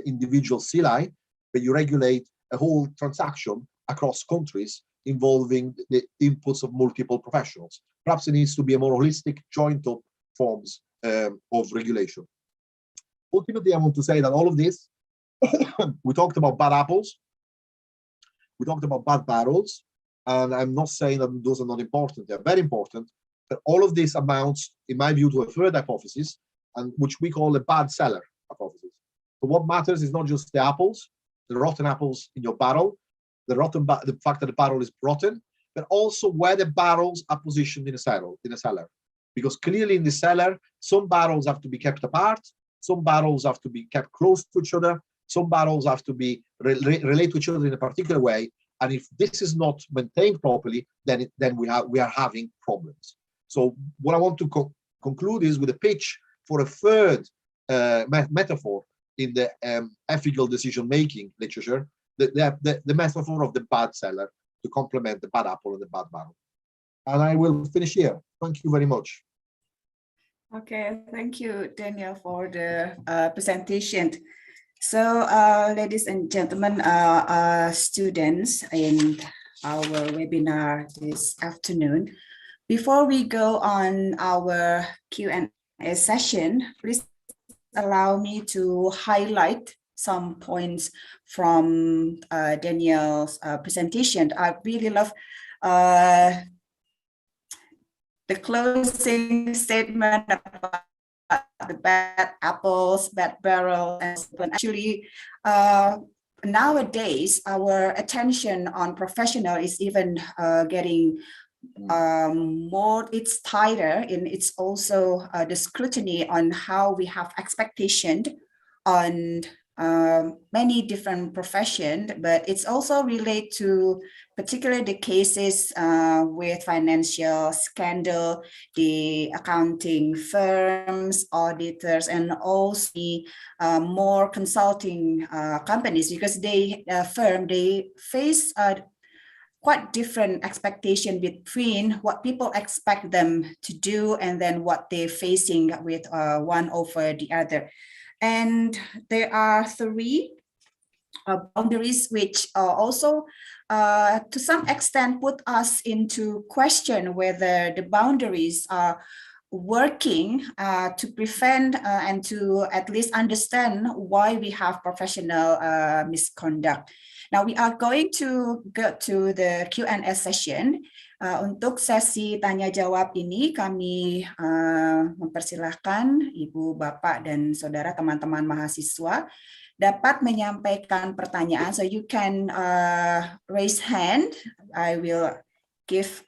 individual CLI, but you regulate a whole transaction across countries involving the inputs of multiple professionals. Perhaps there needs to be a more holistic, joined-up forms of regulation. Ultimately, I want to say that all of this, we talked about bad apples, we talked about bad barrels, and I'm not saying that those are not important, they're very important, but all of this amounts, in my view, to a third hypothesis, and which we call the bad seller hypothesis. So what matters is not just the apples, the rotten apples in your barrel, the fact that the barrel is rotten, but also where the barrels are positioned in a cellar. Because clearly in the cellar, some barrels have to be kept apart, some barrels have to be kept close to each other, some barrels have to be relate to each other in a particular way. And if this is not maintained properly, then we are having problems. So what I want to conclude is with a pitch for a third metaphor in the ethical decision-making literature, the metaphor of the bad seller to complement the bad apple and the bad barrel. And I will finish here. Thank you very much. Okay, thank you, Daniel, for the presentation. So, ladies and gentlemen, students in our webinar this afternoon, before we go on our Q&A session, please allow me to highlight some points from Daniel's presentation. I really love the closing statement about the bad apples, bad barrel, and actually nowadays our attention on professional is even getting more, it's tighter, and it's also the scrutiny on how we have expectation on many different professions, but it's also related to particularly the cases with financial scandal, the accounting firms, auditors, and also more consulting companies, because they face quite different expectation between what people expect them to do and then what they're facing with one over the other. And there are three boundaries which also to some extent put us into question whether the boundaries are working to prevent and to at least understand why we have professional misconduct. Now we are going to go to the Q&A session. Untuk sesi tanya jawab ini kami mempersilahkan Ibu, Bapak, dan Saudara teman-teman mahasiswa dapat menyampaikan pertanyaan. So you can raise hand. I will give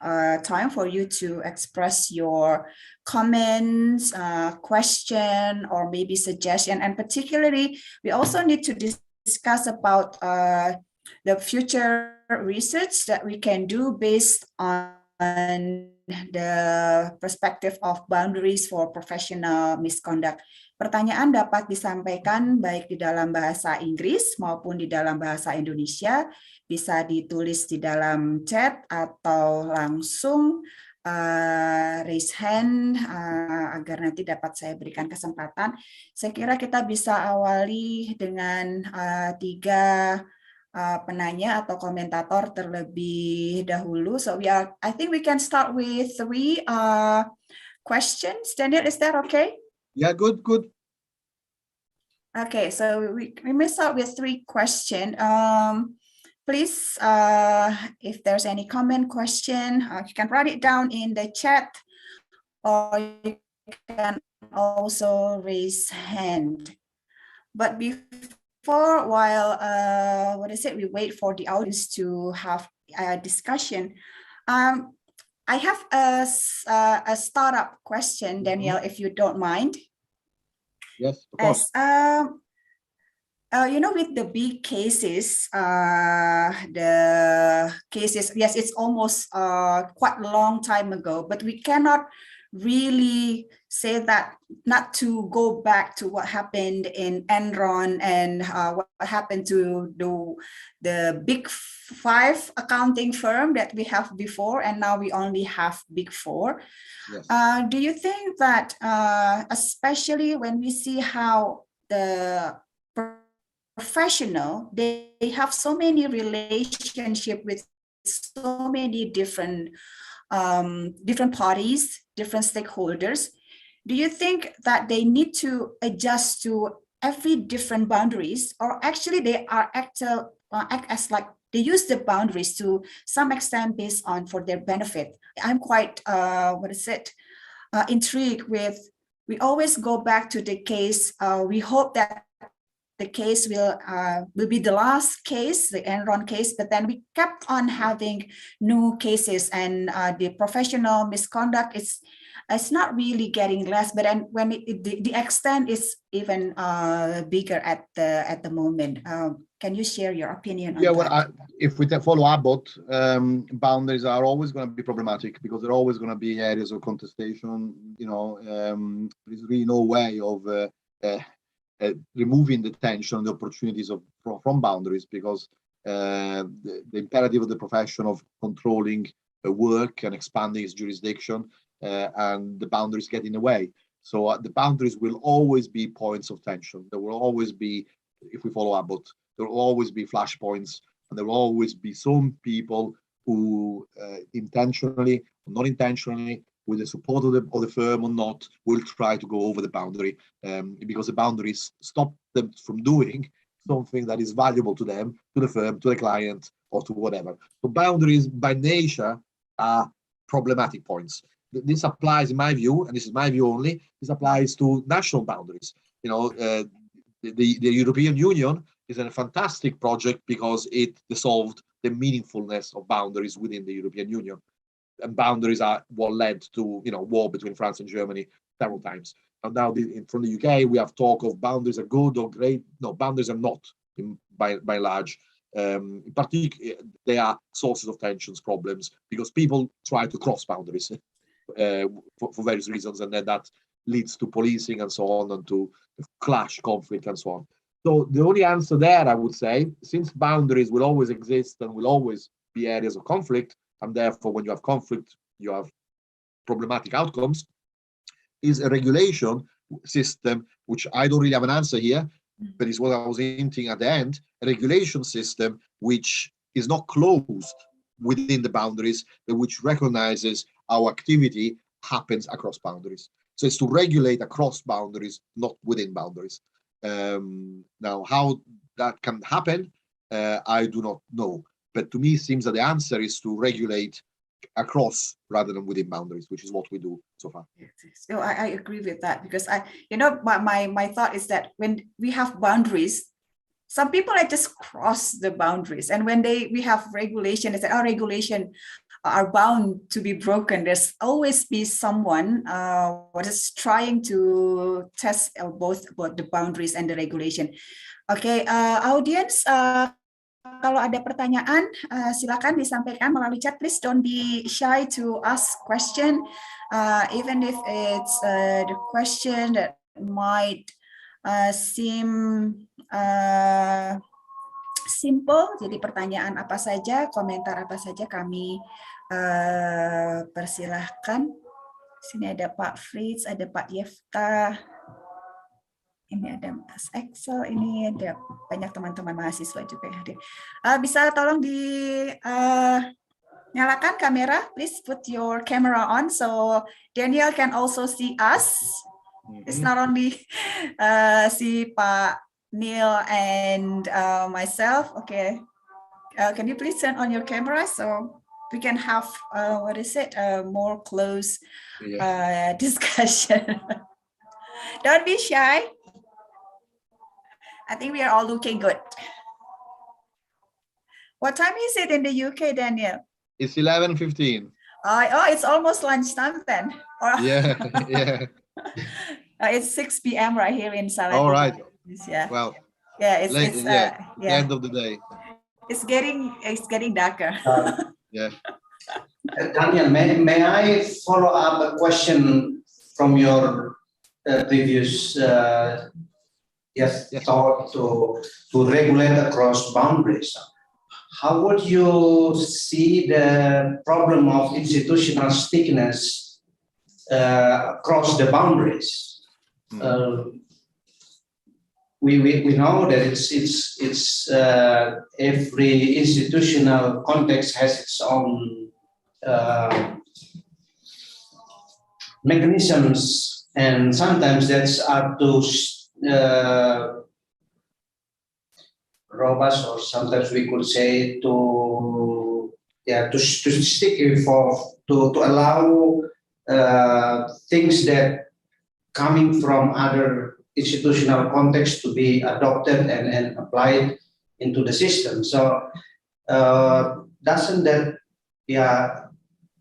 time for you to express your comments, question, or maybe suggestion. And particularly, we also need to discuss about the future research that we can do based on the perspective of boundaries for professional misconduct. Pertanyaan dapat disampaikan baik di dalam bahasa Inggris maupun di dalam bahasa Indonesia, bisa ditulis di dalam chat atau langsung raise hand agar nanti dapat saya berikan kesempatan. Saya kira kita bisa awali dengan 3 penanya atau komentator terlebih dahulu. So I think we can start with 3 questions. Daniel, is that okay? Yeah, good. Okay, so we may start with 3 questions. Please, if there's any comment, question, you can write it down in the chat, or you can also raise hand. But before, while we wait for the audience to have a discussion, I have a startup question, Daniel, if you don't mind. Yes, of course. You know, with the big cases, yes, it's almost quite a long time ago, but we cannot really say that not to go back to what happened in Enron and what happened to the big 5 accounting firm that we have before, and now we only have big 4. Yes. Do you think that, especially when we see how the professional, they have so many relationship with so many different parties, different stakeholders, do you think that they need to adjust to every different boundaries, or actually they are act as like they use the boundaries to some extent based on for their benefit? I'm quite intrigued with, we always go back to the case, we hope that the case will be the last case, the Enron case, but then we kept on having new cases, and the professional misconduct is not really getting less, but then when the extent is even bigger at the moment. Can you share your opinion on that? Well, if we follow Abbott, boundaries are always going to be problematic because there are always going to be areas of contestation. You know, there's really no way of removing the tension, the opportunities from boundaries, because the imperative of the profession of controlling work and expanding its jurisdiction, and the boundaries get in the way. So the boundaries will always be points of tension. There will always be, if we follow Abbott, there will always be flashpoints, and there will always be some people who intentionally, not intentionally, with the support of the firm or not, will try to go over the boundary, because the boundaries stop them from doing something that is valuable to them, to the firm, to the client, or to whatever. So boundaries by nature are problematic points. This applies, in my view, and this is my view only, this applies to national boundaries. The European Union is a fantastic project because it dissolved the meaningfulness of boundaries within the European Union. And boundaries are what led to, war between France and Germany several times. And now from the UK, we have talk of boundaries are good or great. No, boundaries are not, by and large. In particular, they are sources of tensions, problems, because people try to cross boundaries for various reasons, and then that leads to policing and so on, and to clash, conflict, and so on. So the only answer there, I would say, since boundaries will always exist and will always be areas of conflict, and therefore when you have conflict, you have problematic outcomes, is a regulation system, which I don't really have an answer here, but is what I was hinting at the end, a regulation system which is not closed within the boundaries, but which recognizes our activity happens across boundaries. So it's to regulate across boundaries, not within boundaries. Now, how that can happen, I do not know. But to me, it seems that the answer is to regulate across rather than within boundaries, which is what we do so far. So I agree with that, because my thought is that when we have boundaries, some people just cross the boundaries, and when we have regulation, it's like our regulation are bound to be broken. There's always be someone what is trying to test both about the boundaries and the regulation. Okay, audience, kalau ada pertanyaan, silakan disampaikan melalui chat. Please don't be shy to ask question, even if it's the question that might seem simple. Jadi pertanyaan apa saja, komentar apa saja kami persilahkan. Sini ada Pak Fritz, ada Pak Yefta. Ini ada Mas Excel, ini ada banyak teman-teman mahasiswa juga yang hadir. Bisa tolong nyalakan kamera, please put your camera on so Daniel can also see us. It's not only see Pak Neil and myself. Okay, can you please turn on your camera so we can have more close discussion. Don't be shy. I think we are all looking good. What time is it in the UK, Daniel? It's 11:15. Oh, it's almost lunchtime then. Yeah. It's 6 p.m. right here in Salatiga. All right. Yeah. Well. Yeah, it's the end of the day. It's getting darker. Yeah. Daniel, may I follow up a question from your previous thought to regulate across boundaries? How would you see the problem of institutional stickiness across the boundaries? We know that it's every institutional context has its own mechanisms, and sometimes that's up to robust, or sometimes we could say to stick to allow things that coming from other institutional context to be adopted and applied into the system. So doesn't that,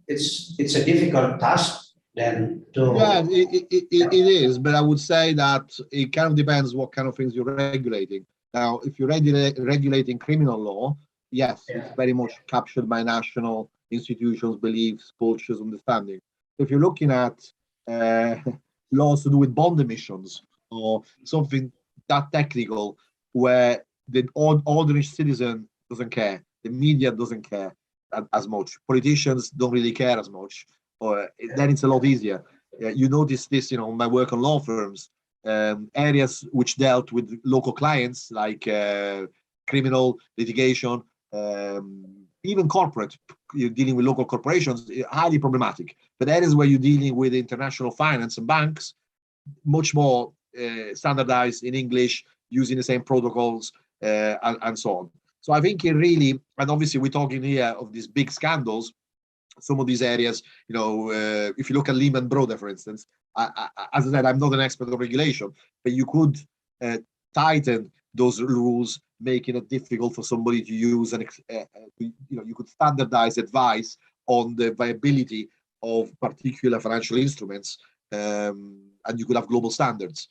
it's a difficult task then to... Yeah, it is, but I would say that it kind of depends what kind of things you're regulating. Now, if you're regulating criminal law, yes, it's very much captured by national institutions, beliefs, cultures, understanding. If you're looking at laws to do with bond emissions or something that technical, where the ordinary citizen doesn't care, the media doesn't care as much, politicians don't really care as much, then it's a lot easier. You notice this, my work on law firms. Areas which dealt with local clients like criminal litigation, even corporate, you're dealing with local corporations, highly problematic. But that is where you're dealing with international finance and banks, much more standardized in English, using the same protocols and so on. So I think it really, and obviously we're talking here of these big scandals, some of these areas, if you look at Lehman Brothers, for instance, as I said, I'm not an expert on regulation, but you could tighten those rules, making it difficult for somebody to use, and you could standardize advice on the viability of particular financial instruments, and you could have global standards.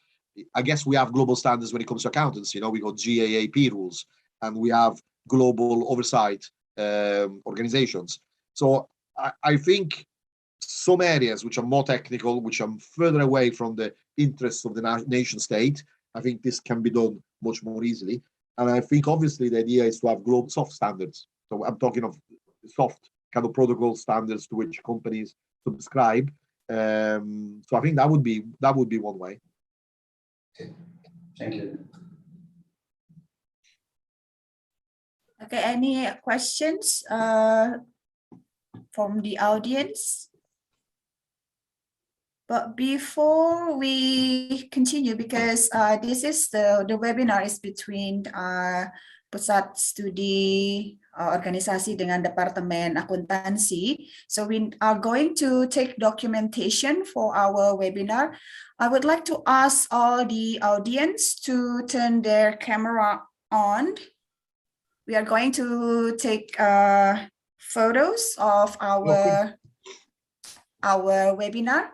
I guess we have global standards when it comes to accountants. We got GAAP rules, and we have global oversight organizations. So I think some areas which are more technical, which are further away from the interests of the nation state, I think this can be done much more easily. And I think obviously the idea is to have global soft standards. So I'm talking of soft kind of protocol standards to which companies subscribe. So I think that would be one way. Okay. Thank you. Okay, any questions from the audience? But before we continue, because this is the webinar is between Pusat Studi Organisasi dengan Departemen Akuntansi. So we are going to take documentation for our webinar. I would like to ask all the audience to turn their camera on. We are going to take photos of our webinar.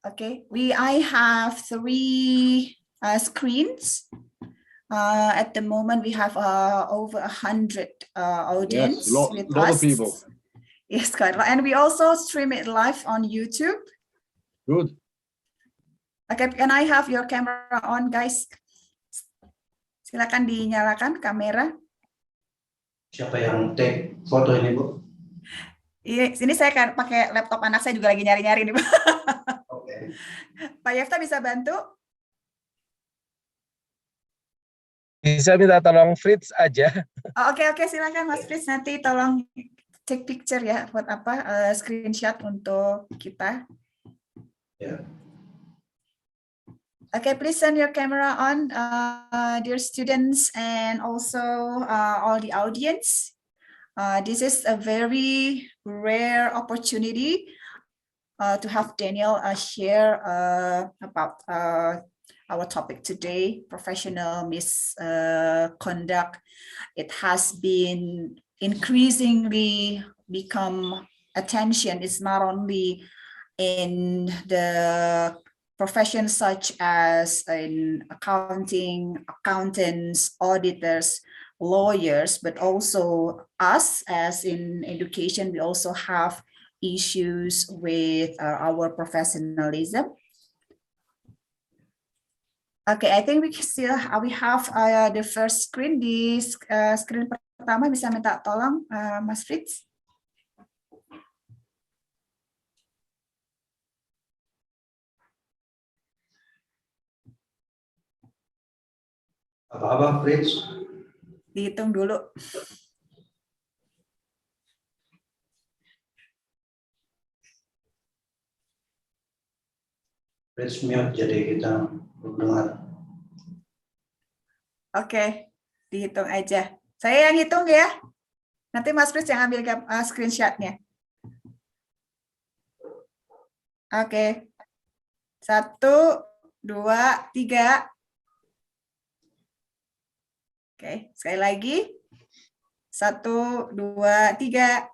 Okay, I have 3 screens. At the moment, we have over 100 audience with lot us. of people. Yes, quite a lot. And we also stream it live on YouTube. Good. Okay, can I have your camera on, guys? Silakan dinyalakan kamera. Siapa yang take foto ini, Bu? Iya, sini saya kan pakai laptop anak saya juga lagi nyari-nyari nih, Pak. Oke. Pak Yefta bisa bantu? Bisa minta tolong Fritz aja. Oh, oke, silakan Mas Fritz, nanti tolong take picture ya, buat apa screenshot untuk kita. Yeah. Okay, please turn your camera on, dear students, and also all the audience. This is a very rare opportunity to have Daniel share about our topic today, professional misconduct. It has been increasingly become attention. It's not only in the professions such as in accounting, accountants, auditors, lawyers, but also us as in education, we also have issues with our professionalism. Okay, I think we have the first screen. Di screen pertama bisa minta tolong Mas Fritz. Apa-apa, Fritz? Dihitung dulu. Fritz mute, jadi kita dengar. Oke, dihitung aja. Saya yang hitung ya. Nanti Mas Fritz yang ambil screenshotnya. Oke. 1, 2, 3. Oke, sekali lagi. 1, 2, 3.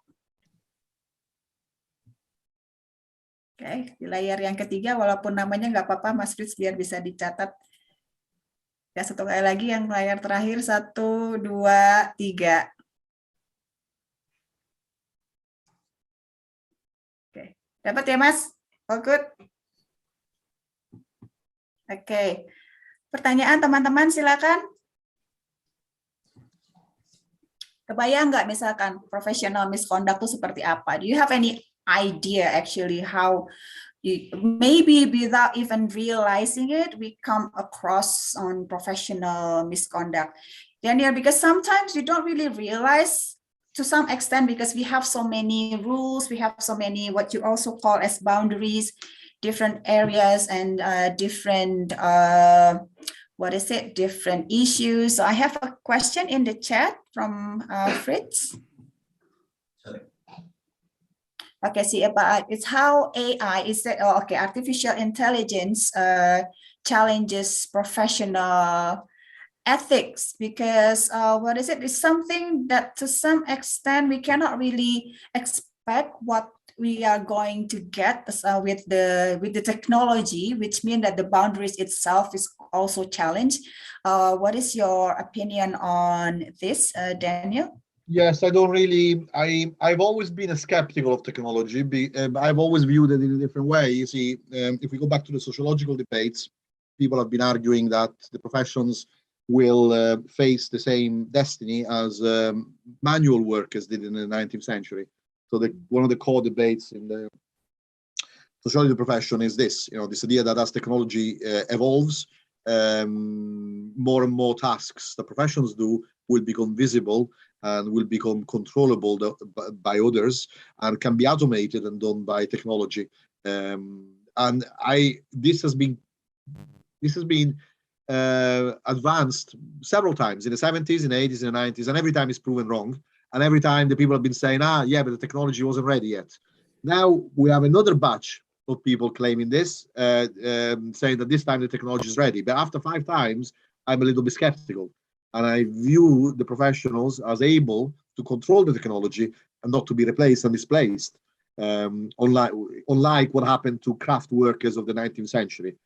Oke, di layar yang ketiga, walaupun namanya nggak apa-apa, Mas Fritz, biar bisa dicatat. Ya, satu kali lagi yang layar terakhir, 1, 2, 3. Oke, dapat ya, Mas? All good? Oke, pertanyaan teman-teman silakan. Kebayang nggak misalkan professional misconduct itu seperti apa? Do you have any idea actually how maybe without even realizing it, we come across on professional misconduct. Daniel, because sometimes we don't really realize to some extent, because we have so many rules, we have so many what you also call as boundaries, different areas and different different issues. So I have a question in the chat from Fritz. Sorry. Okay, see about it's how AI is that, oh, okay, artificial intelligence challenges professional ethics, because it's something that to some extent we cannot really expect what we are going to get with the technology, which means that the boundaries itself is also challenged. What is your opinion on this, Daniel? Yes, I don't really. I've always been a skeptical of technology. I've always viewed it in a different way. You see, if we go back to the sociological debates, people have been arguing that the professions will face the same destiny as manual workers did in the 19th century. So one of the core debates in the sociology profession is this, this idea that as technology evolves, more and more tasks the professions do will become visible and will become controllable by others and can be automated and done by technology. This has been advanced several times in the 70s, in the 80s, in the 90s, and every time it's proven wrong. And every time the people have been saying, yeah, but the technology wasn't ready yet. Now we have another batch of people claiming this, saying that this time the technology is ready. But after 5 times, I'm a little bit skeptical. And I view the professionals as able to control the technology and not to be replaced and displaced, unlike what happened to craft workers of the 19th century.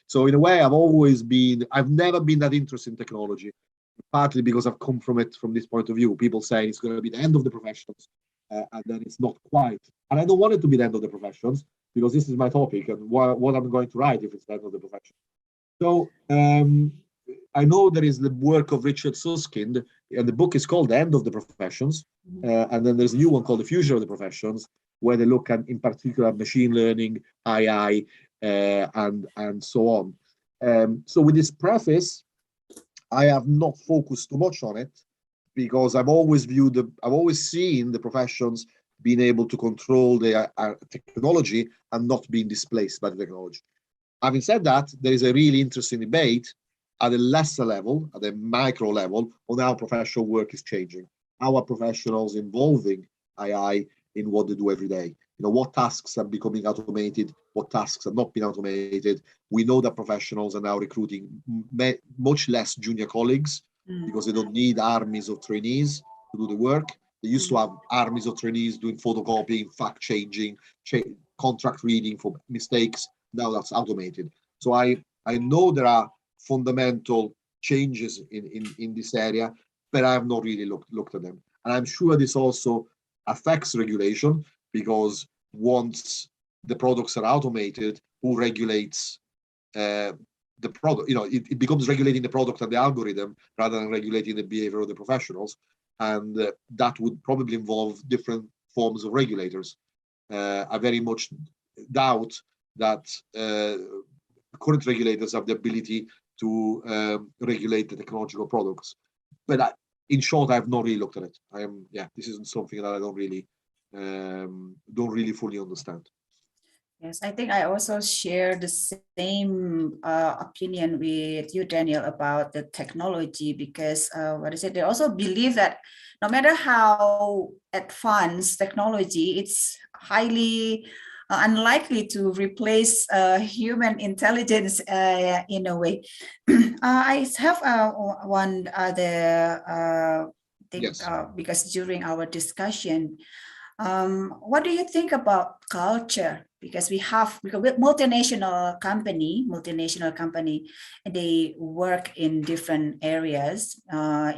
So in a way, I've never been that interested in technology, partly because I've come from it from this point of view. People say it's going to be the end of the professions, and then it's not quite. And I don't want it to be the end of the professions, because this is my topic and what I'm going to write if it's the end of the profession. So I know there is the work of Richard Susskind, and the book is called The End of the Professions. And then there's a new one called The Future of the Professions, where they look at, in particular, machine learning, AI, and so on. So with this preface, I have not focused too much on it, because I've always seen the professions being able to control their technology and not being displaced by the technology. Having said that, there is a really interesting debate at a lesser level, at a micro level, on how professional work is changing. How are professionals involving AI in what they do every day? What tasks are becoming automated, what tasks are not being automated. We know that professionals are now recruiting much less junior colleagues, because they don't need armies of trainees to do the work. They used to have armies of trainees doing photocopying, fact-changing, contract reading for mistakes. Now that's automated. So I know there are fundamental changes in this area, but I have not really looked at them. And I'm sure this also affects regulation, because once the products are automated, who regulates the product? It becomes regulating the product and the algorithm rather than regulating the behavior of the professionals. And that would probably involve different forms of regulators. I very much doubt that current regulators have the ability to regulate the technological products. But in short, I have not really looked at it. This isn't something that I don't really fully understand. Yes, I think I also share the same opinion with you, Daniel, about the technology, because they also believe that no matter how advanced technology, it's highly unlikely to replace human intelligence in a way. I have one other thing, Yes. because during our discussion, what do you think about culture? Because with multinational company, they work in different areas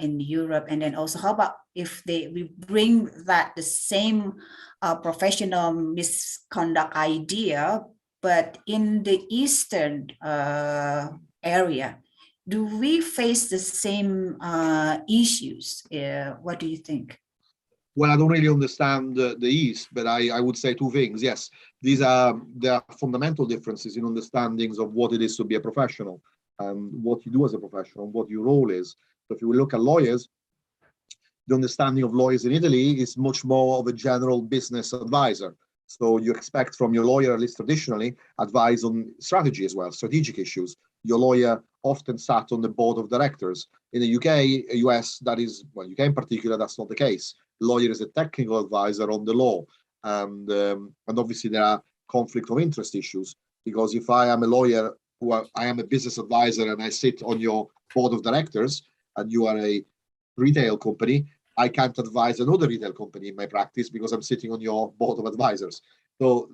in Europe, and then also how about if we bring the same professional misconduct idea, but in the Eastern area, do we face the same issues? What do you think? Well, I don't really understand the East, but I would say two things. Yes, there are fundamental differences in understandings of what it is to be a professional and what you do as a professional, what your role is. So if you look at lawyers, the understanding of lawyers in Italy is much more of a general business advisor. So you expect from your lawyer, at least traditionally, advice on strategy as well, strategic issues. Your lawyer often sat on the board of directors. In the UK, US, that is, well, UK in particular, that's not the case. Lawyer is a technical advisor on the law. And obviously there are conflict of interest issues, because if I am a lawyer, I am a business advisor and I sit on your board of directors, and you are a retail company, I can't advise another retail company in my practice because I'm sitting on your board of advisors. So,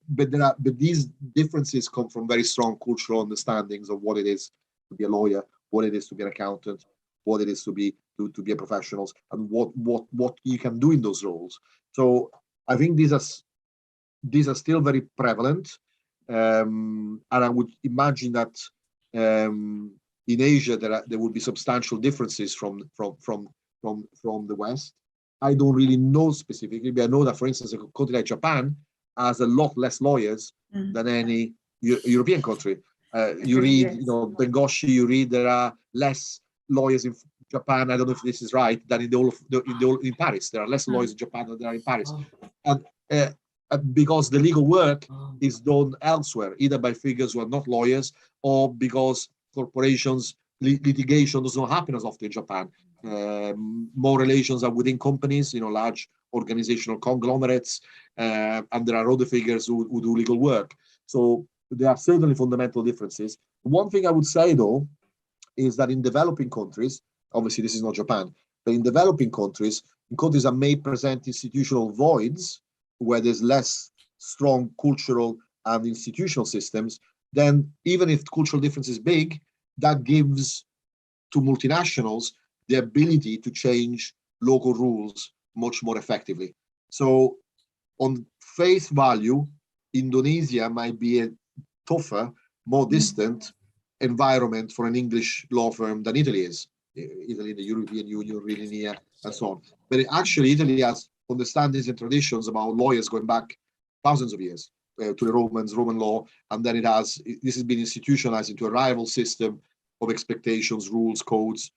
but these differences come from very strong cultural understandings of what it is to be a lawyer, what it is to be an accountant, what it is to be a professional, and what you can do in those roles. So I think these are still very prevalent, and I would imagine that in Asia there would be substantial differences from the West. I don't really know specifically, but I know that, for instance, a country like Japan has a lot less lawyers than any European country. You read, Bengoshi, you read there are less lawyers in Japan. I don't know if this is right, than in Paris. There are less lawyers in Japan than there are in Paris. And because the legal work is done elsewhere, either by figures who are not lawyers, or because corporations, litigation does not happen as often in Japan. More relations are within companies, large organizational conglomerates, and there are other figures who do legal work. So there are certainly fundamental differences. One thing I would say, though, is that in developing countries, obviously this is not Japan, but in developing countries, in countries that may present institutional voids, where there's less strong cultural and institutional systems, then even if cultural difference is big, that gives to multinationals the ability to change local rules much more effectively. So on face value, Indonesia might be a tougher, more distant environment for an English law firm than Italy is. Italy, the European Union, really near, and so on. But actually, Italy has understandings and traditions about lawyers going back thousands of years to the Roman law, and then this has been institutionalized into a rival system of expectations, rules, codes,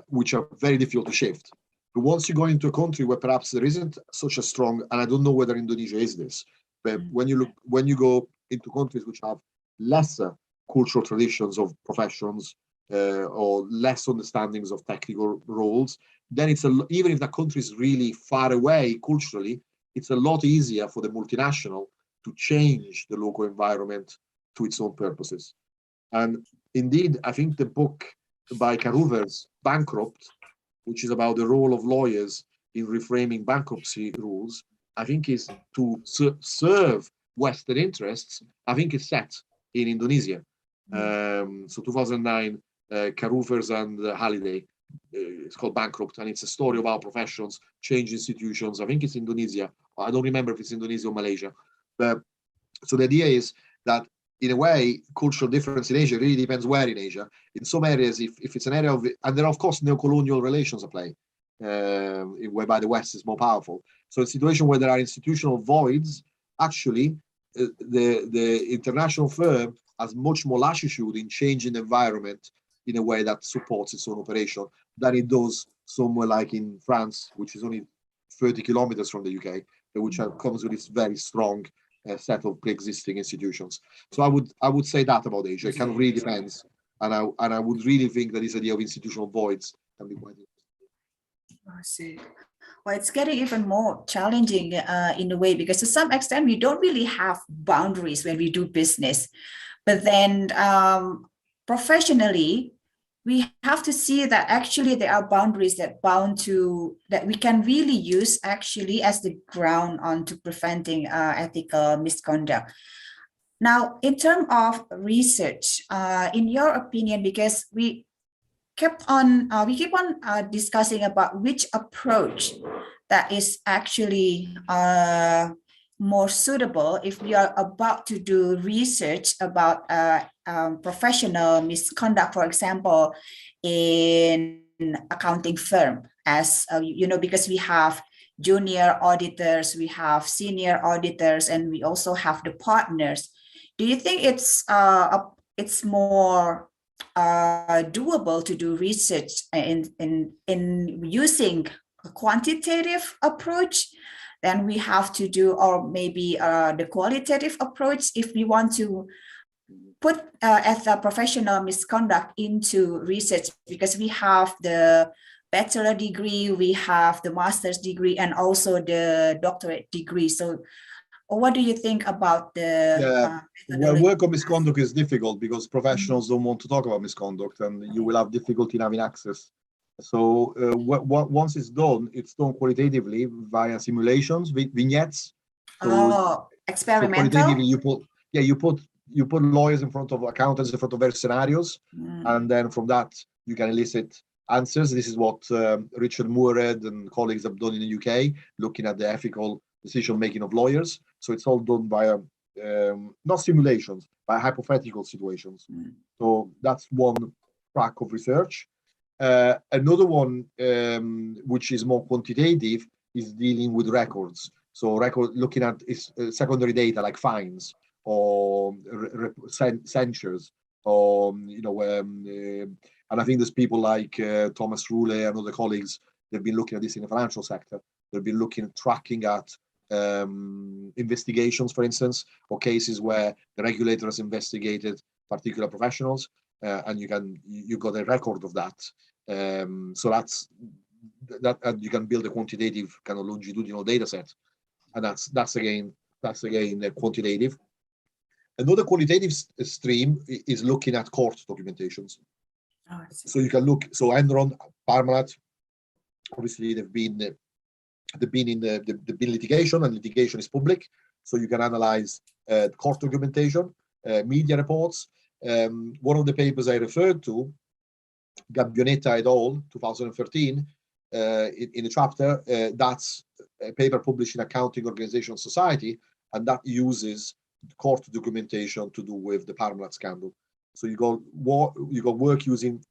which are very difficult to shift. But once you go into a country where perhaps there isn't such a strong, and I don't know whether Indonesia is this, but when you go into countries which have lesser cultural traditions of professions or less understandings of technical roles, then even if the country is really far away culturally, it's a lot easier for the multinational to change the local environment to its own purposes. And indeed, I think the book by Carruthers, Bankrupt, which is about the role of lawyers in reframing bankruptcy rules, I think is to serve Western interests, I think is set in Indonesia. So 2009, Carruthers and Halliday, it's called Bankrupt, and it's a story about professions, change institutions. I think it's Indonesia. I don't remember if it's Indonesia or Malaysia. But so the idea is that, in a way, cultural difference in Asia really depends where in Asia. In some areas, if it's an area of, and there are, of course, neo-colonial relations at play, whereby the West is more powerful. So a situation where there are institutional voids, actually, the international firm has much more latitude in changing the environment in a way that supports its own operation than it does somewhere like in France, which is only 30 kilometers from the UK, which comes with its very strong set of pre-existing institutions. So I would say that about Asia. It kind of really depends, and I would really think that this idea of institutional voids can be quite interesting. I see. Well, it's getting even more challenging in a way, because to some extent we don't really have boundaries when we do business, but then professionally we have to see that actually there are boundaries that we can really use actually as the ground on to preventing ethical misconduct. Now, in terms of research, in your opinion, because we keep on discussing about which approach that is actually more suitable if we are about to do research about professional misconduct, for example, in accounting firm. as because we have junior auditors, we have senior auditors, and we also have the partners. Do you think it's more doable to do research in using a quantitative approach than we have to do, or maybe the qualitative approach, if we want to put as a professional misconduct into research? Because we have the bachelor degree, we have the master's degree, and also the doctorate degree. So what do you think about the well, work on misconduct is difficult because professionals don't want to talk about misconduct, and you will have difficulty in having access. So once it's done qualitatively via simulations, vignettes. So, experimental. So qualitatively, you put lawyers in front of accountants in front of various scenarios, and then from that you can elicit answers. This is what Richard Moorehead and colleagues have done in the UK, looking at the ethical decision making of lawyers. So it's all done by not simulations, by hypothetical situations. So that's one track of research. Another one, which is more quantitative, is dealing with records. So looking at secondary data like fines or censures, or and I think there's people like Thomas Rule and other colleagues. They've been looking at this in the financial sector. They've been looking at tracking at investigations, for instance, or cases where the regulator has investigated particular professionals, and you got a record of that. So that's you can build a quantitative kind of longitudinal data set, and that's again quantitative. Another qualitative stream is looking at court documentations. So you can look. So Enron, Parmalat, obviously they've been in the litigation, and litigation is public. So you can analyze court documentation, media reports. One of the papers I referred to, Gambionetta et al., 2013, in a chapter, that's a paper published in Accounting Organization Society, and that uses court documentation to do with the Parmalat scandal. So you got work using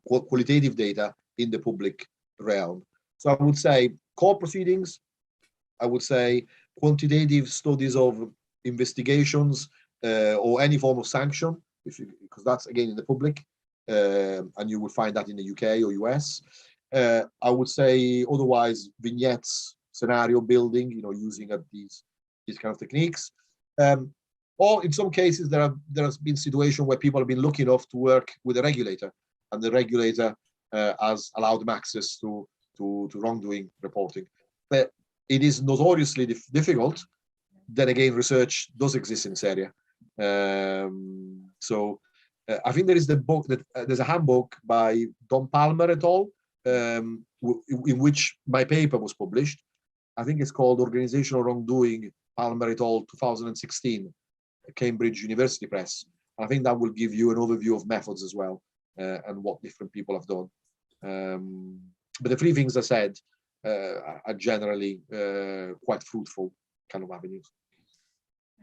qualitative data in the public realm. So I would say court proceedings, I would say quantitative studies of investigations or any form of sanction, because that's again in the public, and you will find that in the UK or US. I would say otherwise vignettes, scenario building, using these kind of techniques. Or in some cases, there has been situations where people have been lucky enough to work with a regulator, and the regulator has allowed them access to wrongdoing reporting. But it is notoriously difficult. Then again, research does exist in this area. So I think there is there's a handbook by Don Palmer et al., in which my paper was published. I think it's called Organizational Wrongdoing, Palmer et al., 2016, Cambridge University Press. I think that will give you an overview of methods as well, and what different people have done. But the three things I said are generally quite fruitful kind of avenues.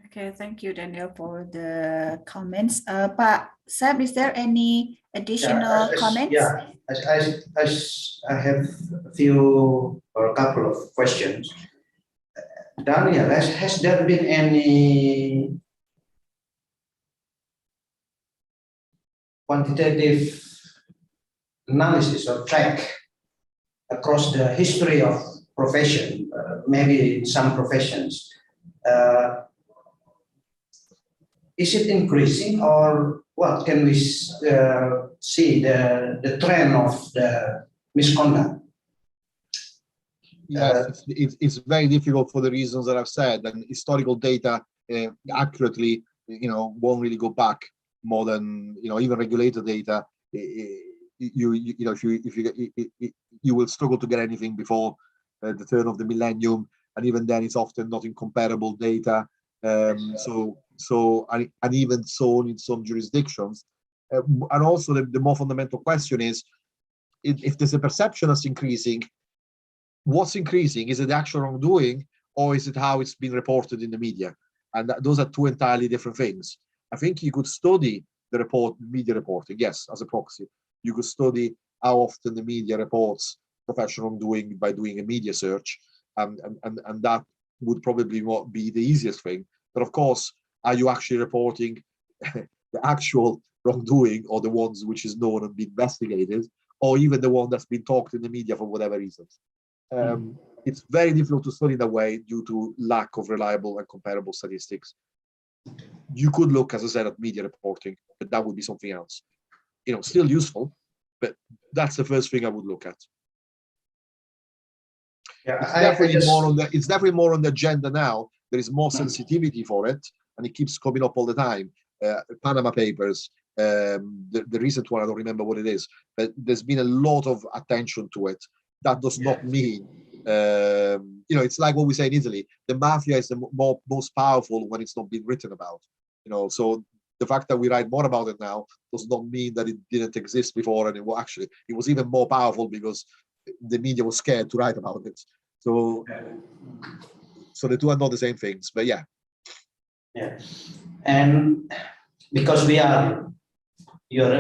Okay, thank you, Daniel, for the comments. But Sam, is there any additional comments? Yeah, I have a few or a couple of questions. Daniel, has there been any quantitative analysis or track across the history of profession, maybe in some professions? Is it increasing, or what can we see the trend of the misconduct? Yes, it's very difficult for the reasons that I've said, and historical data accurately, won't really go back more than even regulator data. You will struggle to get anything before the turn of the millennium, and even then it's often not in comparable data. So and even so in some jurisdictions, and also the more fundamental question is, if there's a perception that's increasing, what's increasing? Is it the actual wrongdoing, or is it how it's been reported in the media? And those are two entirely different things. I think you could study the media reporting, yes, as a proxy. You could study how often the media reports professional wrongdoing by doing a media search, and that would probably be the easiest thing. But of course, are you actually reporting the actual wrongdoing, or the ones which is known and been investigated, or even the one that's been talked in the media for whatever reasons? It's very difficult to study that way due to lack of reliable and comparable statistics. You could look, as I said, at media reporting, but that would be something else. Still useful, but that's the first thing I would look at. Yeah, It's definitely more on the agenda now. There is more sensitivity for it, and it keeps coming up all the time. Panama Papers, the recent one, I don't remember what it is, but there's been a lot of attention to it. That does not mean, it's like what we say in Italy, the mafia is the most powerful when it's not been written about. So the fact that we write more about it now does not mean that it didn't exist before, and it was even more powerful because the media was scared to write about it. So the two are not the same things, but yeah. Yeah, and because you're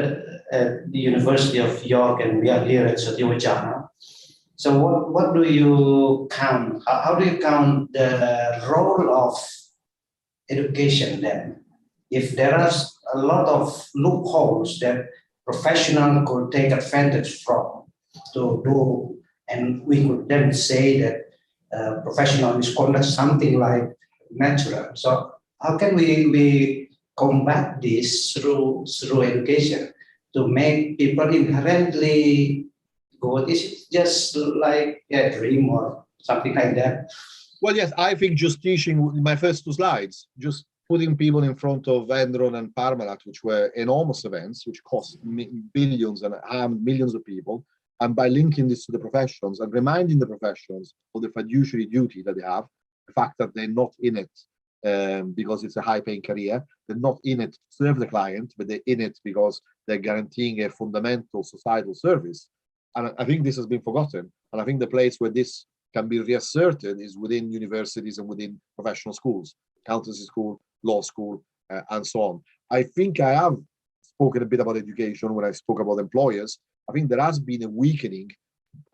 at the University of York and we are here at Satiwacana, so what do you count? How do you count the role of education then? If there are a lot of loopholes that professionals could take advantage from to do, and we could then say that professional misconduct something like natural. So how can we combat this through education to make people inherently good? Is it just like a dream or something like that? Well, yes, I think just teaching my first two slides, just putting people in front of Enron and Parmalat, which were enormous events, which cost billions and harmed millions of people, and by linking this to the professions and reminding the professions of the fiduciary duty that they have, the fact that they're not in it because it's a high-paying career, they're not in it to serve the client, but they're in it because they're guaranteeing a fundamental societal service. And I think this has been forgotten. And I think the place where this can be reasserted is within universities and within professional schools, accountancy school, law school, and so on. I think I have spoken a bit about education when I spoke about employers. I think there has been a weakening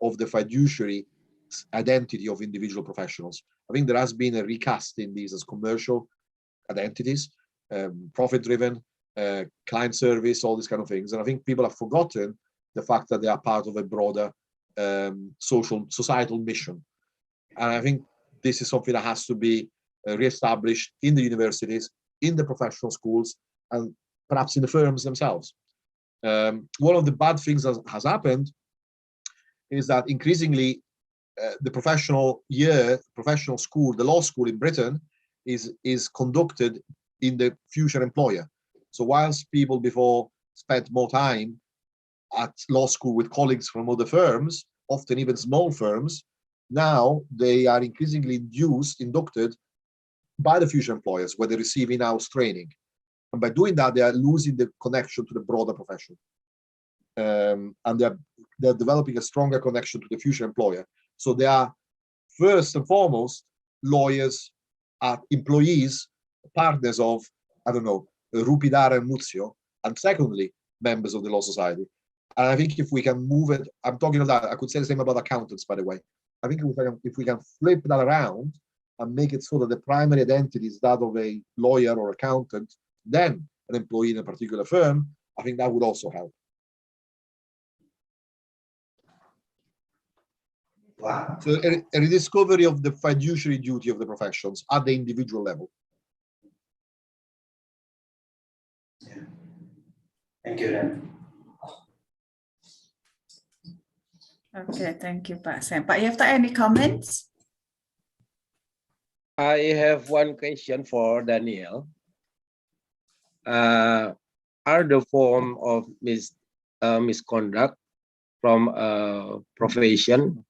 of the fiduciary identity of individual professionals. I think there has been a recasting these as commercial identities, profit-driven, client service, all these kind of things. And I think people have forgotten the fact that they are part of a broader societal mission. And I think this is something that has to be reestablished in the universities, in the professional schools, and perhaps in the firms themselves. One of the bad things that has happened is that increasingly the professional school, the law school in Britain is conducted in the future employer. So whilst people before spent more time at law school with colleagues from other firms, often even small firms, now they are increasingly inducted by the future employers where they receive in-house training. And by doing that, they are losing the connection to the broader profession. And they're developing a stronger connection to the future employer. So they are, first and foremost, lawyers, employees, partners of, I don't know, Rupidara and Muzio, and secondly, members of the Law Society. And I think if we can move it, I'm talking about that, I could say the same about accountants, by the way. I think if we can flip that around and make it so that the primary identity is that of a lawyer or accountant, then an employee in a particular firm, I think that would also help. Wow. So a rediscovery of the fiduciary duty of the professions at the individual level. Yeah. Thank you, Dan. Okay, thank you, Pak Sam. Pak Yefta, any comments? I have one question for Daniel. Are the form of misconduct from a profession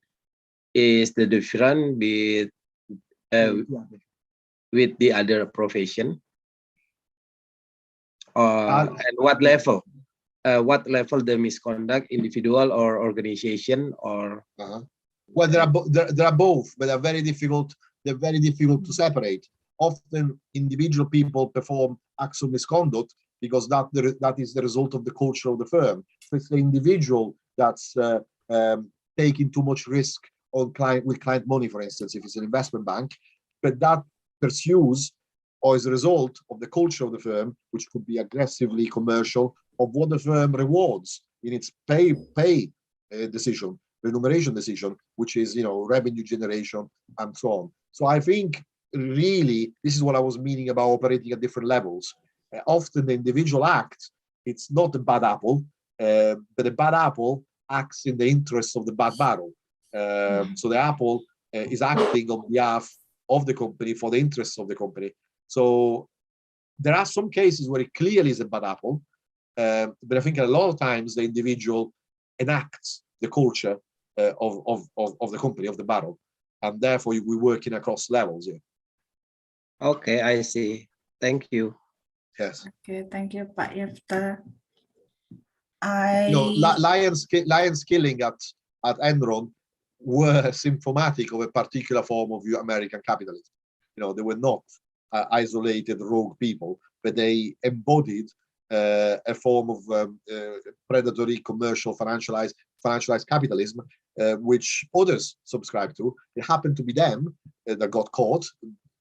is the different with the other profession? And what level? What level the misconduct, individual or organization or? Well, there are both, but they're very difficult. They're very difficult to separate. Often, individual people perform acts of misconduct because that is the result of the culture of the firm. So it's the individual that's taking too much risk on client money, for instance, if it's an investment bank, but that pursues or is a result of the culture of the firm, which could be aggressively commercial, of what the firm rewards in its pay decision, remuneration decision, which is, you know, revenue generation and so on. So I think really this is what I was meaning about operating at different levels. Often the individual act, it's not a bad apple, but a bad apple acts in the interest of the bad barrel. So the apple is acting on behalf of the company for the interests of the company. So there are some cases where it clearly is a bad apple, but I think a lot of times the individual enacts the culture of the company, of the barrel, and therefore we're working across levels here. Okay, I see. Thank you. Yes. Okay, thank you, Pak Yefta. You know, lions killing at Enron were symptomatic of a particular form of American capitalism. You know, they were not isolated rogue people, but they embodied a form of predatory, commercial, financialized capitalism, which others subscribe to. It happened to be them that got caught,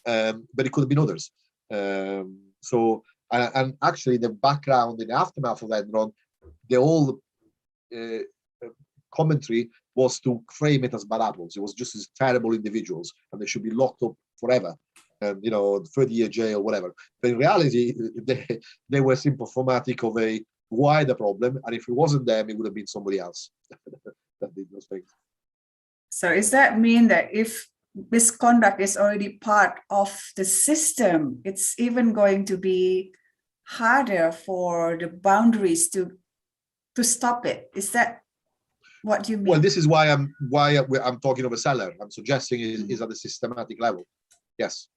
but it could have been others. So, and actually, the background in the aftermath of Enron, the whole commentary was to frame it as bad apples. It was just as terrible individuals, and they should be locked up forever, and, you know, 30-year jail, whatever. But in reality, they were symptomatic of a wider problem, and if it wasn't them, it would have been somebody else that did those things. So does that mean that if misconduct is already part of the system, it's even going to be harder for the boundaries to stop it? Is that what you mean? Well, this is why I'm talking of a seller. I'm suggesting is at the systematic level. Yes,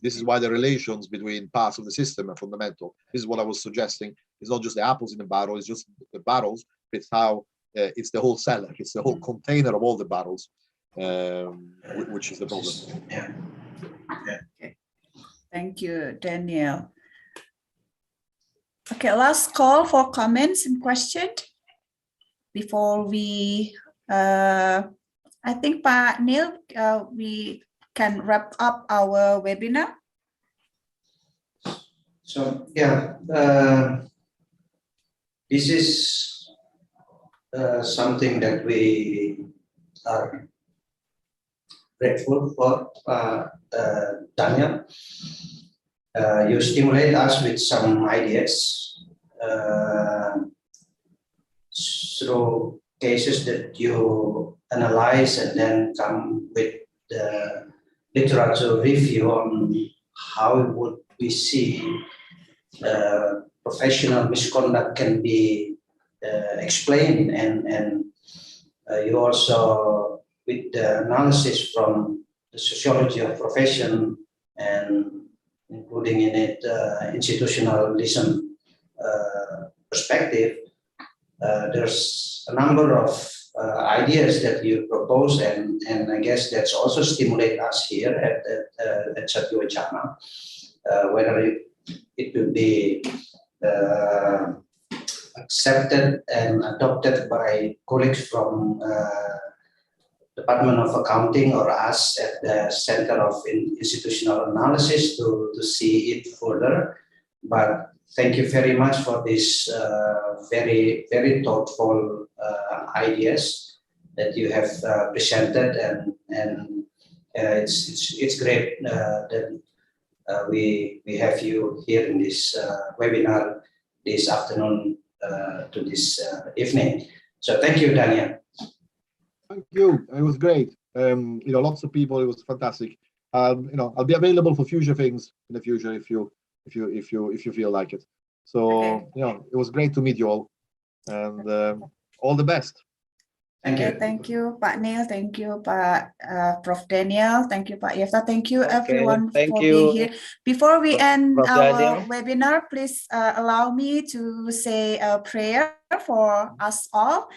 this is why the relations between parts of the system are fundamental. This is what I was suggesting. It's not just the apples in the barrel. It's just the barrels. It's how it's the whole cellar. It's the whole container of all the barrels, which is the problem. Yeah. Okay. Thank you, Daniel. Okay, last call for comments and questions before we, I think, Pak Neil, we can wrap up our webinar. So yeah, this is something that we are grateful for, Daniel. You stimulate us with some ideas through cases that you analyze and then come with the literature review on how would we see professional misconduct can be explained, and you also with the analysis from the sociology of profession and including in it institutionalism perspective, there's a number of ideas that you propose, and I guess that's also stimulate us here at Satya Wacana, whether it will be accepted and adopted by colleagues from Department of Accounting or us at the Center of Institutional Analysis to see it further. But thank you very much for this very, very thoughtful ideas that you have presented, and it's great that we have you here in this webinar this afternoon to this evening. So thank you, Daniel. Thank you. It was great. You know, lots of people. It was fantastic. You know, I'll be available for future things in the future if you feel like it. So Okay. you know, it was great to meet you all, and all the best. Thank you. Okay, thank you, Pak Neil. Thank you, Pak Prof. Daniel. Thank you, Pak Yefta. Thank you, everyone, thank for you, being here. Before we end Prof. our Daniel. webinar, please allow me to say a prayer for us all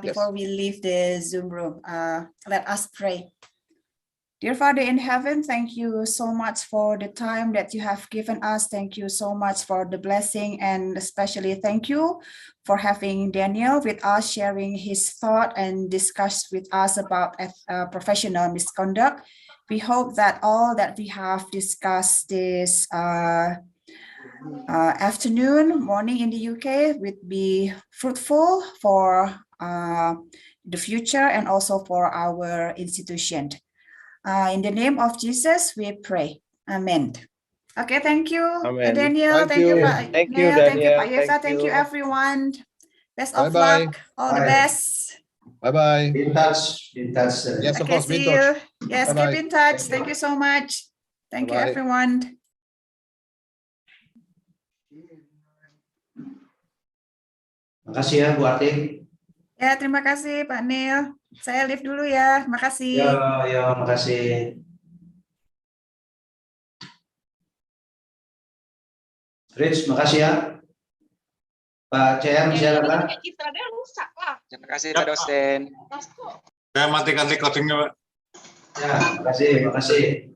before we leave the Zoom room. Let us pray. Dear Father in heaven, thank you so much for the time that you have given us. Thank you so much for the blessing, and especially thank you for having Daniel with us, sharing his thought and discuss with us about professional misconduct. We hope that all that we have discussed this morning in the UK would be fruitful for the future and also for our institution. In the name of Jesus, we pray. Amen. Okay, thank you, Amen. Daniel. Thank you. Pak Thank you, Neil. Thank you, Pak Daniel. Yesa. Thank you, everyone. Best of Bye-bye. luck. All the Bye. best. Bye-bye. Be in touch. Be in touch. Yes, of Okay, course, be in see touch. you. Yes, Bye-bye. keep in touch. Thank you. Thank you so much. Thank you, Bye-bye. everyone. Makasih ya Bu Ati. Ya, terima kasih Pak Neil. Saya live dulu ya. Terima kasih. Yo, makasih. Rich, makasih ya. Pak CM, silakan. Terima kasih Pak dosen. Saya matikan recordingnya, Pak. Ya, makasih, makasih.